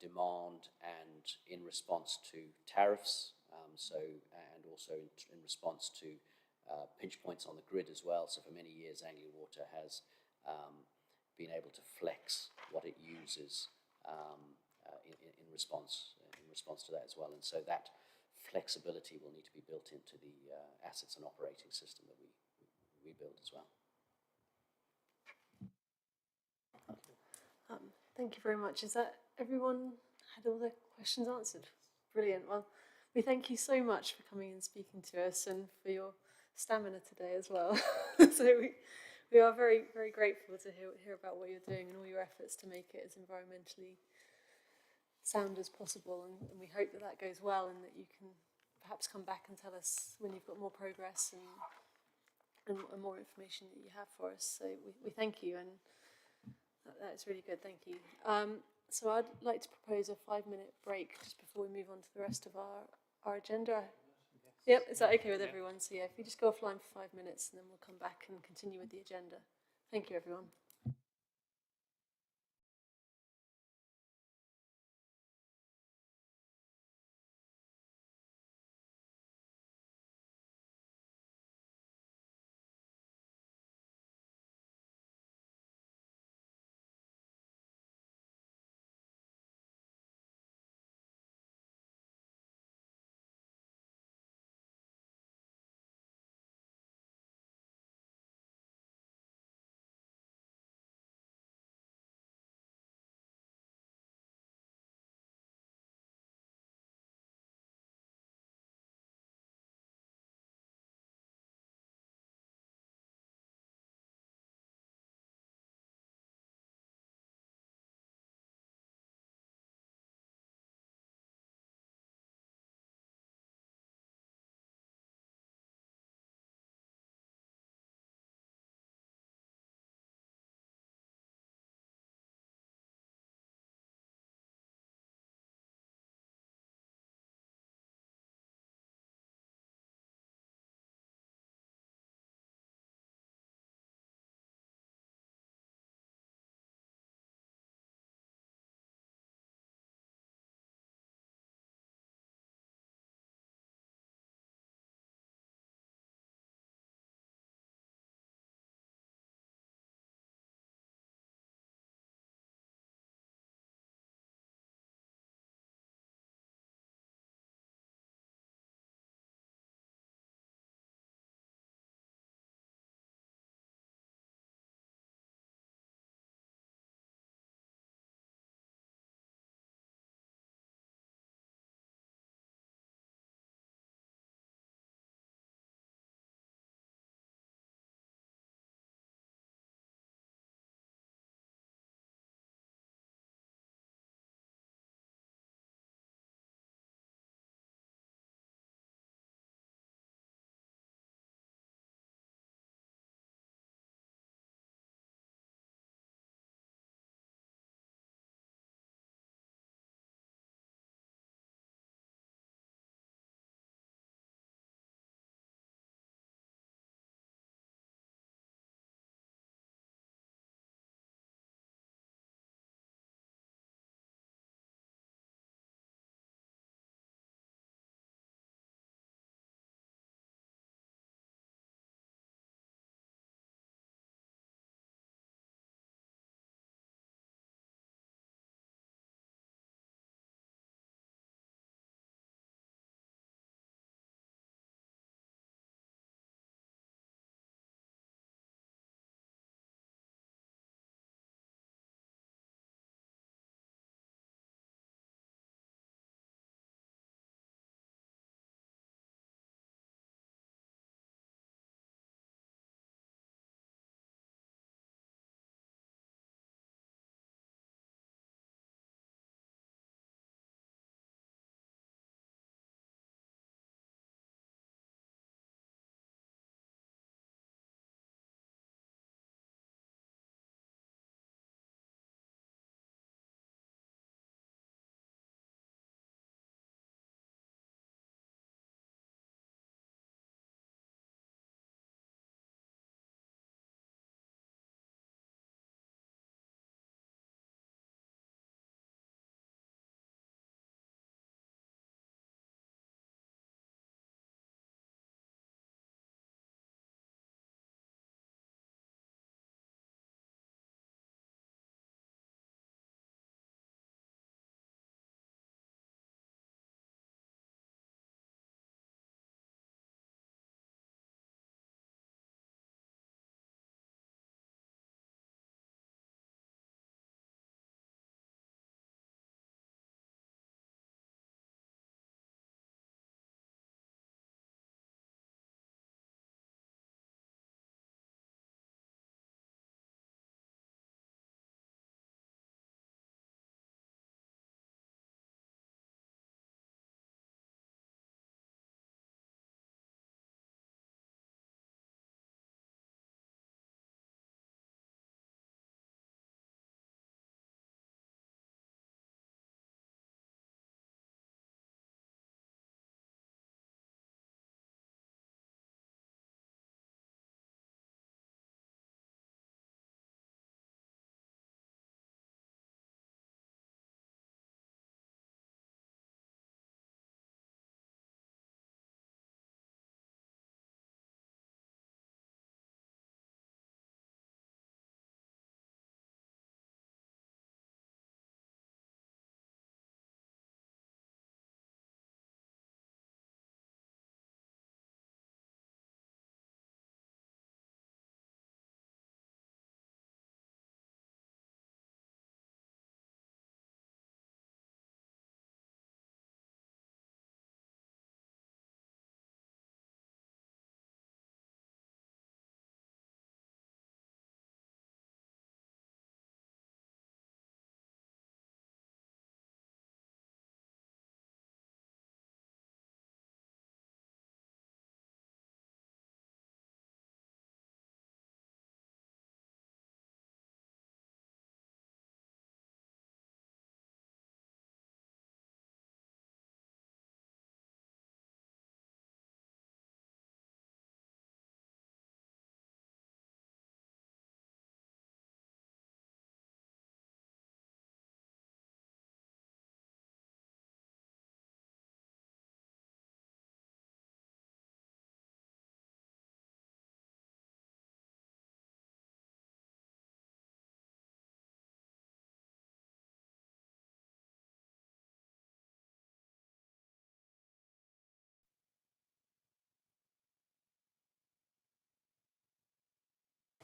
demand and in response to tariffs, and also in response to pinch points on the grid as well. So for many years, Anglian Water has been able to flex what it uses in response to that as well. And so that flexibility will need to be built into the assets and operating system that we build as well. Thank you very much. Is that everyone had all the questions answered? Brilliant. Well, we thank you so much for coming and speaking to us, and for your stamina today as well. So we are very, very grateful to hear about what you're doing and all your efforts to make it as environmentally sound as possible, and we hope that that goes well, and that you can perhaps come back and tell us when you've got more progress and more information that you have for us. So we thank you, and that's really good, thank you. So I'd like to propose a 5-minute break just before we move on to the rest of our agenda. Yep, is that okay with everyone? So yeah, if we just go offline for 5 minutes, and then we'll come back and continue with the agenda. Thank you, everyone.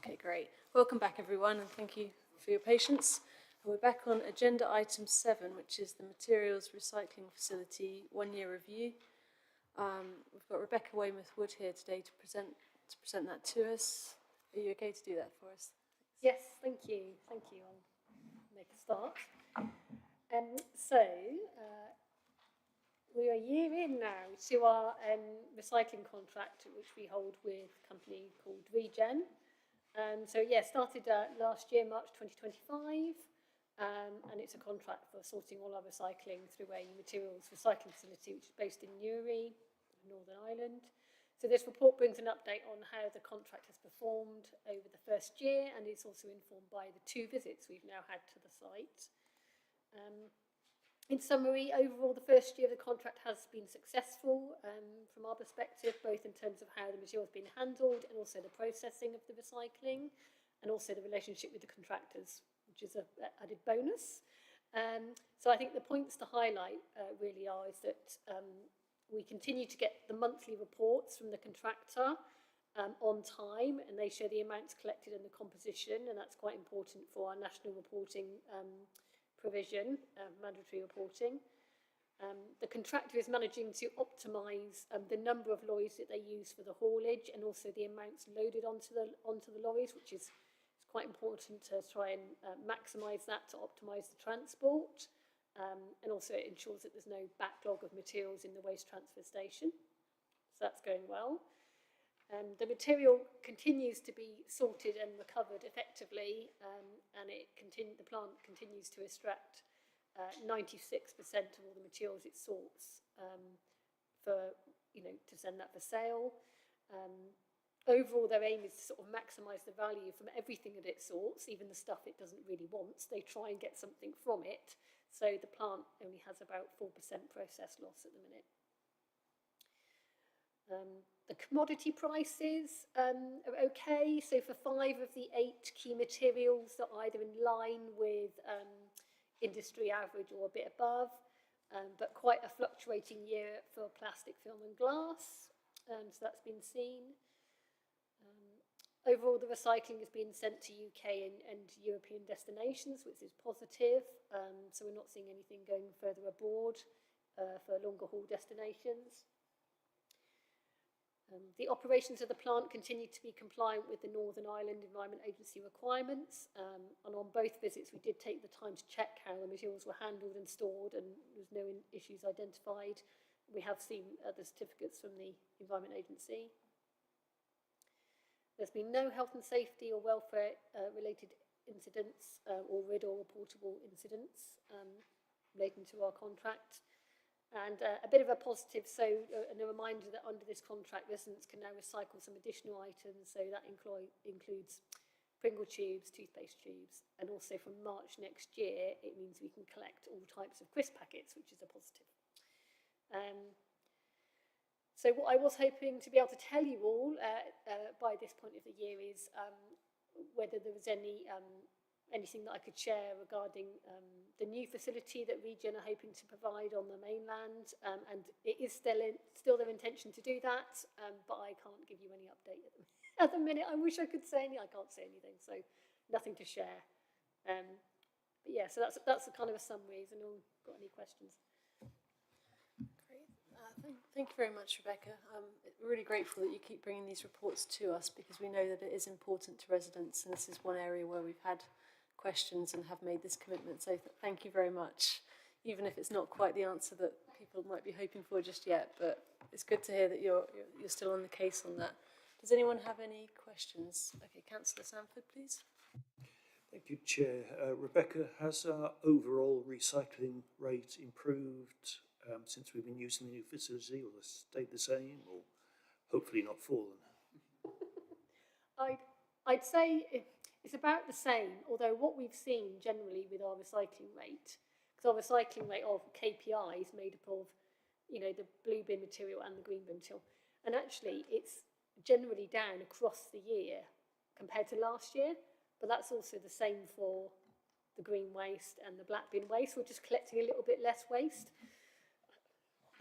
Okay, great. Welcome back, everyone, and thank you for your patience. And we're back on agenda item 7, which is the Materials Recycling Facility 1-year review. We've got Rebecca Weymouth-Wood here today to present that to us. Are you okay to do that for us? Yes, thank you. Thank you. I'll make a start. We're a year in now to our recycling contract, which we hold with a company called Regen. Started last year, March 2025, and it's a contract for sorting all our recycling through a materials recycling facility, which is based in Newry, Northern Ireland. So this report brings an update on how the contract has performed over the first year, and it's also informed by the 2 visits we've now had to the site. In summary, overall, the first year of the contract has been successful from our perspective, both in terms of how the material has been handled and also the processing of the recycling, and also the relationship with the contractors, which is an added bonus. So I think the points to highlight really are is that we continue to get the monthly reports from the contractor on time, and they show the amounts collected and the composition, and that's quite important for our national reporting provision, mandatory reporting. The contractor is managing to optimise the number of lorries that they use for the haulage, and also the amounts loaded onto the lorries, which is quite important to try and maximise that to optimise the transport. And also it ensures that there's no backlog of materials in the waste transfer station. So that's going well. The material continues to be sorted and recovered effectively, and the plant continues to extract 96% of all the materials it sorts to send that for sale. Overall, their aim is to sort of maximise the value from everything that it sorts, even the stuff it doesn't really want. They try and get something from it. So the plant only has about 4% process loss at the minute. The commodity prices are okay. So for 5 of the 8 key materials, they're either in line with industry average or a bit above, but quite a fluctuating year for plastic, film and glass. So that's been seen. Overall, the recycling has been sent to UK and European destinations, which is positive. So we're not seeing anything going further abroad for longer haul destinations. The operations of the plant continue to be compliant with the Northern Ireland Environment Agency requirements. And on both visits, we did take the time to check how the materials were handled and stored, and there was no issues identified. We have seen the certificates from the Environment Agency. There's been no health and safety or welfare related incidents or RID or reportable incidents relating to our contract. And a bit of a positive, and a reminder that under this contract, residents can now recycle some additional items. So that includes Pringle tubes, toothpaste tubes, and also from March next year, it means we can collect all types of crisp packets, which is a positive. So what I was hoping to be able to tell you all by this point of the year is whether there was anything that I could share regarding the new facility that Regen are hoping to provide on the mainland, and it is still their intention to do that, but I can't give you any update at the minute. I wish I could say anything. I can't say anything, so nothing to share. But yeah, so that's a kind of a summary. Has anyone got any questions? Thank you very much, Rebecca. We're really grateful that you keep bringing these reports to us, because we know that it is important to residents, and this is one area where we've had questions and have made this commitment. So thank you very much, even if it's not quite the answer that people might be hoping for just yet. But it's good to hear that you're still on the case on that. Does anyone have any questions? Okay, Councillor Sanford, please. Thank you, Chair. Rebecca, has our overall recycling rate improved since we've been using the new facility, or stayed the same, or hopefully not fallen? I'd say it's about the same, although what we've seen generally with our recycling rate, because our recycling rate of KPI is made up of, the blue bin material and the green bin material, and actually it's generally down across the year compared to last year, but that's also the same for the green waste and the black bin waste. We're just collecting a little bit less waste.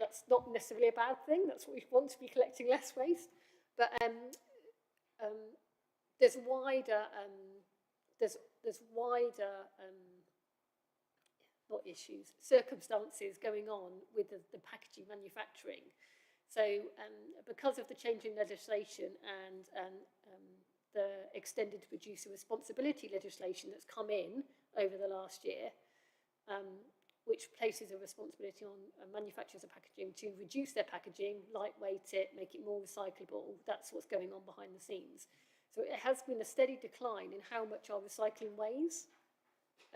That's not necessarily a bad thing. That's what we want to be, collecting less waste. But there's wider there's wider not issues, circumstances going on with the packaging manufacturing. So because of the change in legislation and the extended producer responsibility legislation that's come in over the last year, which places a responsibility on manufacturers of packaging to reduce their packaging, lightweight it, make it more recyclable. That's what's going on behind the scenes. So it has been a steady decline in how much our recycling weighs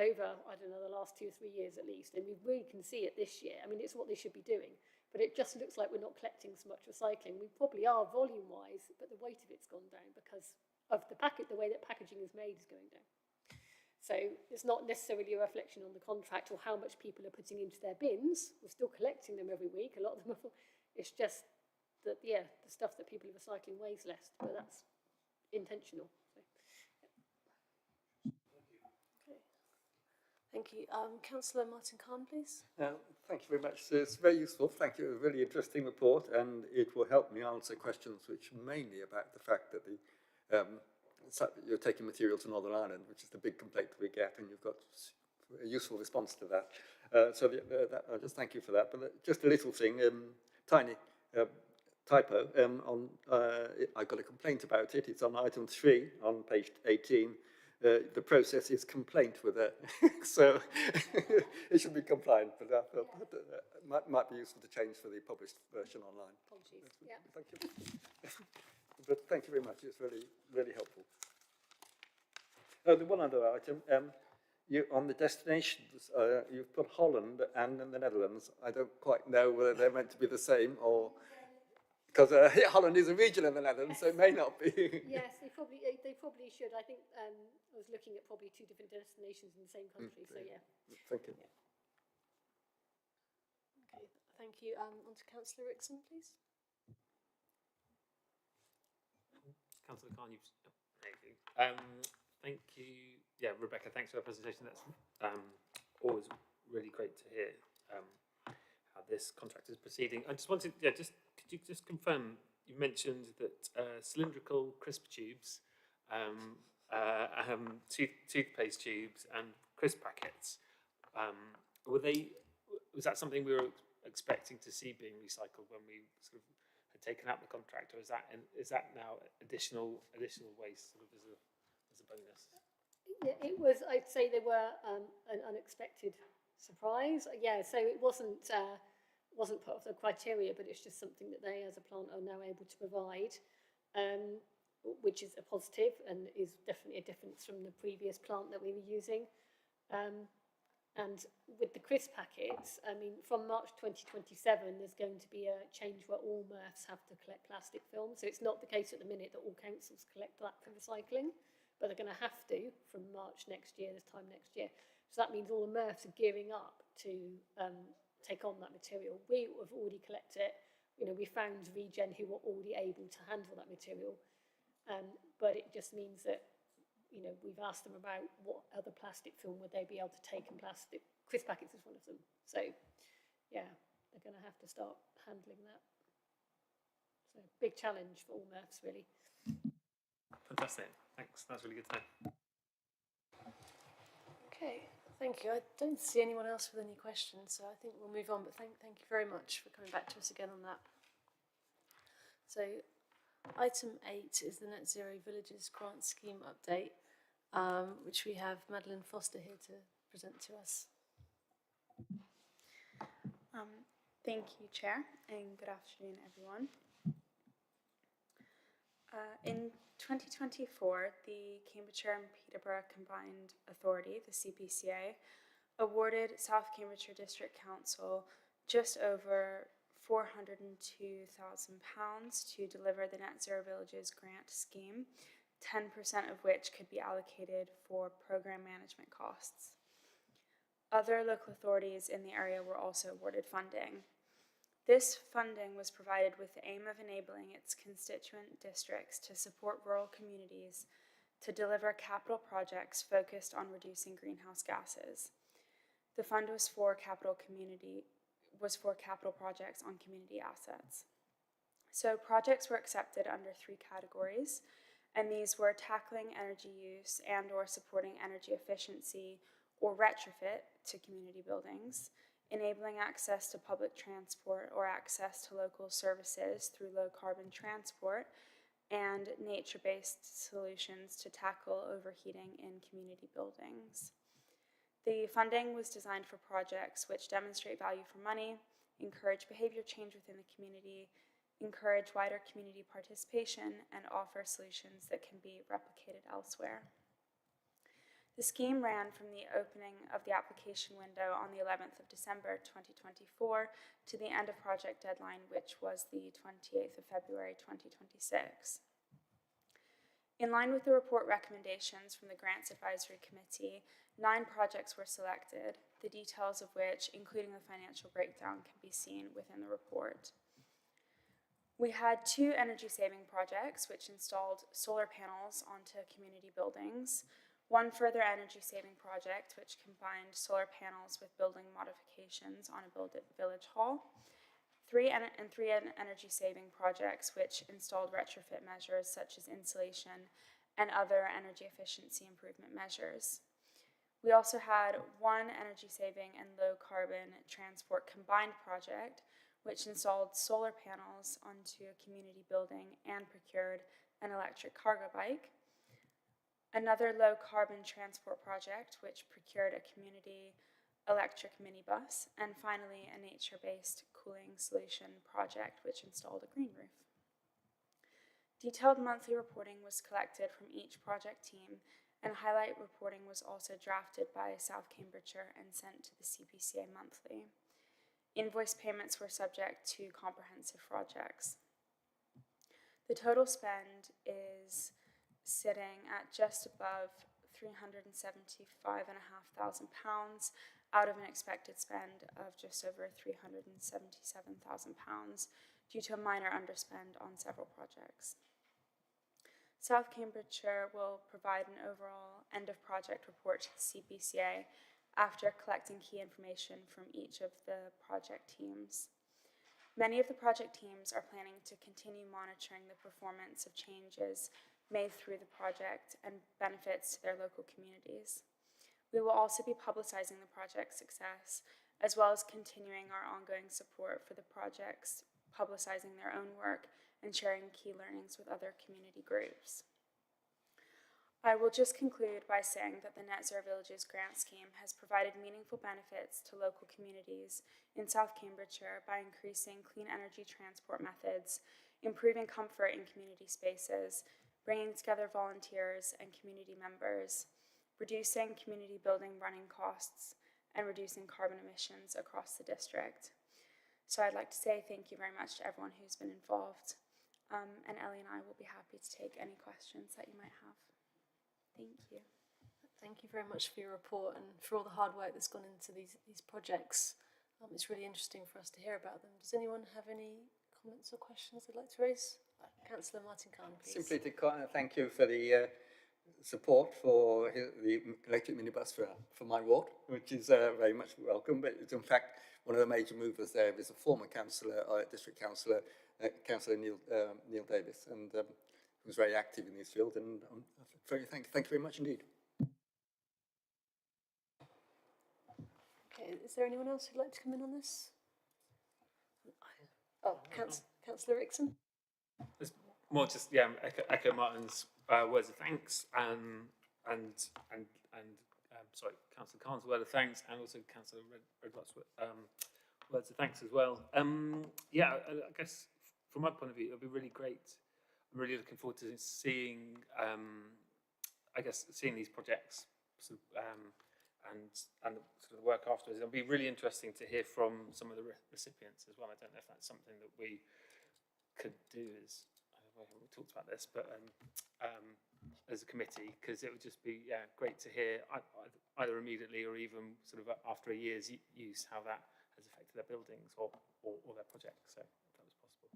over, I don't know, the last 2 or 3 years at least. And we really can see it this year. I mean, it's what they should be doing. But it just looks like we're not collecting so much recycling. We probably are volume-wise, but the weight of it's gone down because of the way that packaging is made is going down. So it's not necessarily a reflection on the contract or how much people are putting into their bins. We're still collecting them every week. A lot of them are, it's just that, yeah, the stuff that people are recycling weighs less, but that's intentional. So, yeah. Okay. Thank you. Councillor Martin Khan, please. Thank you very much. So it's very useful. Thank you. A really interesting report, and it will help me answer questions which are mainly about the fact that you're taking material to Northern Ireland, which is the big complaint that we get, and you've got a useful response to that. So I just thank you for that. But just a little thing, tiny typo. I got a complaint about it. It's on item 3 on page 18. The process is complaint with it, so it should be compliant. But might be useful to change for the published version online. Apologies. Yeah. Thank you. But thank you very much. It's really, really helpful. The one other item, on the destinations, you've put Holland and the Netherlands. I don't quite know whether they're meant to be the same or because Holland is a region in the Netherlands, so it may not be. Yes, they probably should. I think I was looking at probably 2 different destinations in the same country. So yeah. Thank you. Yeah. Okay, thank you. On to Councillor Rickson, please. Councillor Khan, thank you. Thank you. Yeah, Rebecca, thanks for the presentation. That's always really great to hear how this contract is proceeding. I just wanted, could you just confirm, you mentioned that cylindrical crisp tubes, toothpaste tubes and crisp packets, was that something we were expecting to see being recycled when we sort of had taken out the contract, or is that now additional waste sort of as a bonus? Yeah, it was. I'd say they were an unexpected surprise. Yeah, so it wasn't part of the criteria, but it's just something that they, as a plant, are now able to provide, which is a positive and is definitely a difference from the previous plant that we were using. And with the crisp packets, I mean, from March 2027, there's going to be a change where all MRFs have to collect plastic film. So it's not the case at the minute that all councils collect that for recycling, but they're going to have to from March next year, this time next year. So that means all the MRFs are gearing up to take on that material. We have already collected it. You know, we found Regen who were already able to handle that material. But it just means that, you know, we've asked them about what other plastic film would they be able to take, and plastic crisp packets is one of them. So, yeah, they're going to have to start handling that. So, big challenge for all MRFs, really. Fantastic. Thanks. That's really good to know. Okay, thank you. I don't see anyone else with any questions, so I think we'll move on. But thank you very much for coming back to us again on that. So, item 8 is the Net Zero Villages Grant Scheme update, which we have Madeline Foster here to present to us. Thank you, Chair, and good afternoon, everyone. In 2024, the Cambridgeshire and Peterborough Combined Authority, the CPCA, awarded South Cambridgeshire District Council just over £402,000 to deliver the Net Zero Villages grant scheme, 10% of which could be allocated for programme management costs. Other local authorities in the area were also awarded funding. This funding was provided with the aim of enabling its constituent districts to support rural communities to deliver capital projects focused on reducing greenhouse gases. The fund was for capital projects on community assets. So projects were accepted under 3 categories, and these were tackling energy use and or supporting energy efficiency or retrofit to community buildings, enabling access to public transport or access to local services through low-carbon transport, and nature-based solutions to tackle overheating in community buildings. The funding was designed for projects which demonstrate value for money, encourage behavior change within the community, encourage wider community participation, and offer solutions that can be replicated elsewhere. The scheme ran from the opening of the application window on the 11th of December 2024 to the end of project deadline, which was the 28th of February 2026. In line with the report recommendations from the Grants Advisory Committee, 9 projects were selected, the details of which, including the financial breakdown, can be seen within the report. We had 2 energy-saving projects which installed solar panels onto community buildings, 1 further energy-saving project which combined solar panels with building modifications on a village hall, 3 energy-saving projects which installed retrofit measures such as insulation and other energy efficiency improvement measures. We also had 1 energy-saving and low-carbon transport combined project which installed solar panels onto a community building and procured an electric cargo bike, another low-carbon transport project which procured a community electric minibus, and finally a nature-based cooling solution project which installed a green roof. Detailed monthly reporting was collected from each project team, and highlight reporting was also drafted by South Cambridgeshire and sent to the CPCA monthly. Invoice payments were subject to comprehensive projects. The total spend is sitting at just above £375,500 out of an expected spend of just over £377,000 due to a minor underspend on several projects. South Cambridgeshire will provide an overall end-of-project report to the CPCA after collecting key information from each of the project teams. Many of the project teams are planning to continue monitoring the performance of changes made through the project and benefits to their local communities. We will also be publicizing the project's success, as well as continuing our ongoing support for the projects, publicizing their own work, and sharing key learnings with other community groups. I will just conclude by saying that the Net Zero Villages grant scheme has provided meaningful benefits to local communities in South Cambridgeshire by increasing clean energy transport methods, improving comfort in community spaces, bringing together volunteers and community members, reducing community building running costs, and reducing carbon emissions across the district. So I'd like to say thank you very much to everyone who's been involved, and Ellie and I will be happy to take any questions that you might have. Thank you. Thank you very much for your report and for all the hard work that's gone into these projects. It's really interesting for us to hear about them. Does anyone have any comments or questions they'd like to raise? Councillor Martin Khan, please. Simply to thank you for the support for the electric minibus for my ward, which is very much welcome. But it's in fact one of the major movers there is a former councillor, district councillor, Councillor Neil Davis, and who's very active in this field. And thank you very much indeed. Okay, is there anyone else who'd like to come in on this? Oh, Councillor Rickson. It's more just echo Martin's words of thanks and sorry, Councillor Khan's word of thanks, and also Councillor Redlock's words of thanks as well. I guess from my point of view, it'll be really great. I'm really looking forward to seeing seeing these projects and sort of the work afterwards. It'll be really interesting to hear from some of the recipients as well. I don't know if that's something that we could do as, I don't know if we talked about this, but as a committee, because it would just be great to hear either immediately or even sort of after a year's use how that has affected their buildings or their projects. So if that was possible.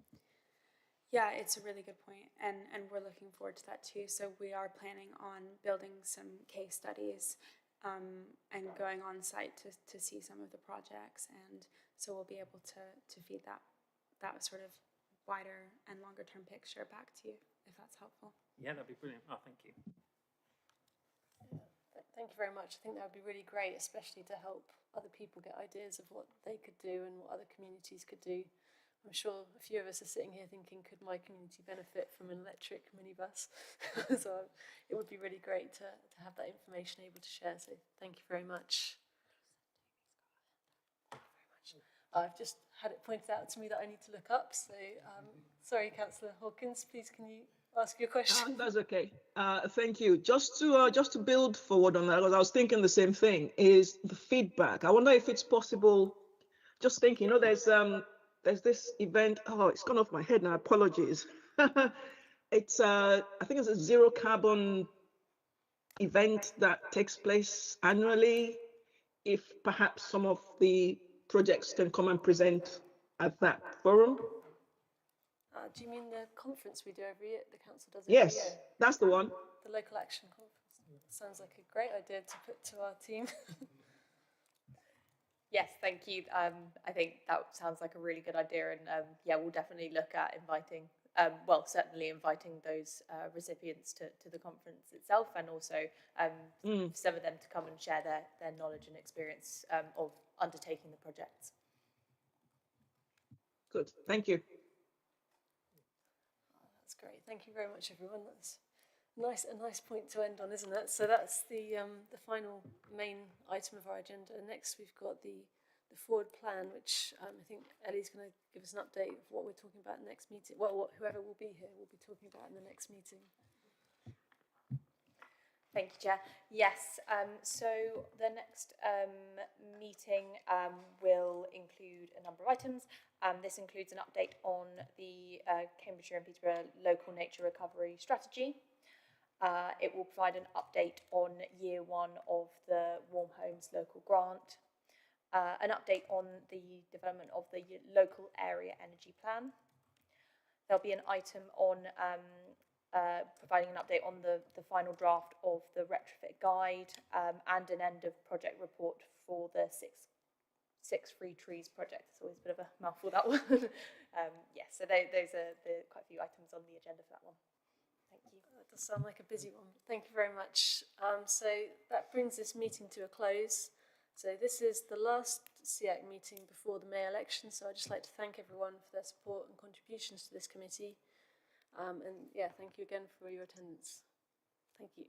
Yeah, it's a really good point, and we're looking forward to that too. So we are planning on building some case studies and going on site to see some of the projects, and so we'll be able to feed that sort of wider and longer term picture back to you, if that's helpful. Yeah, that'd be brilliant. Oh, thank you. Thank you very much. I think that would be really great, especially to help other people get ideas of what they could do and what other communities could do. I'm sure a few of us are sitting here thinking, could my community benefit from an electric minibus? So it would be really great to have that information able to share. So thank you very much. I've just had it pointed out to me that I need to look up. So sorry, Councillor Hawkins, please can you ask your question? That's okay. Thank you. Just to build forward on that, because I was thinking the same thing, is the feedback. I wonder if it's possible. Just thinking, there's this event. Oh, it's gone off my head now. Apologies. It's I think it's a zero carbon event that takes place annually. If perhaps some of the projects can come and present at that forum. Do you mean the conference we do every year? The council does every Yes, year? that's the one. The local action conference. Sounds like a great idea to put to our team. Yes, thank you. I think that sounds like a really good idea, and yeah, we'll definitely look at inviting, certainly inviting those recipients to the conference itself, and also some of them to come and share their knowledge and experience of undertaking the projects. Good, thank you. That's great. Thank you very much, everyone. That's a nice point to end on, isn't it? So that's the final main item of our agenda. Next, we've got the forward plan, which I think Ellie's going to give us an update of what we're talking about in the next meeting. Well, whoever will be here will be talking about in the next meeting. Thank you, Chair. Yes, so the next meeting will include a number of items. This includes an update on the Cambridgeshire and Peterborough local nature recovery strategy. It will provide an update on year 1 of the Warm Homes local grant, an update on the development of the local area energy plan. There'll be an item on providing an update on the final draft of the retrofit guide and an end of project report for the six free trees project. It's always a bit of a mouthful, that one. Yes, so those are quite a few items on the agenda for that one. Thank you. That does sound like a busy one. Thank you very much. So that brings this meeting to a close. So this is the last SEAC meeting before the May election. So I'd just like to thank everyone for their support and contributions to this committee. And yeah, thank you again for your attendance. Thank you.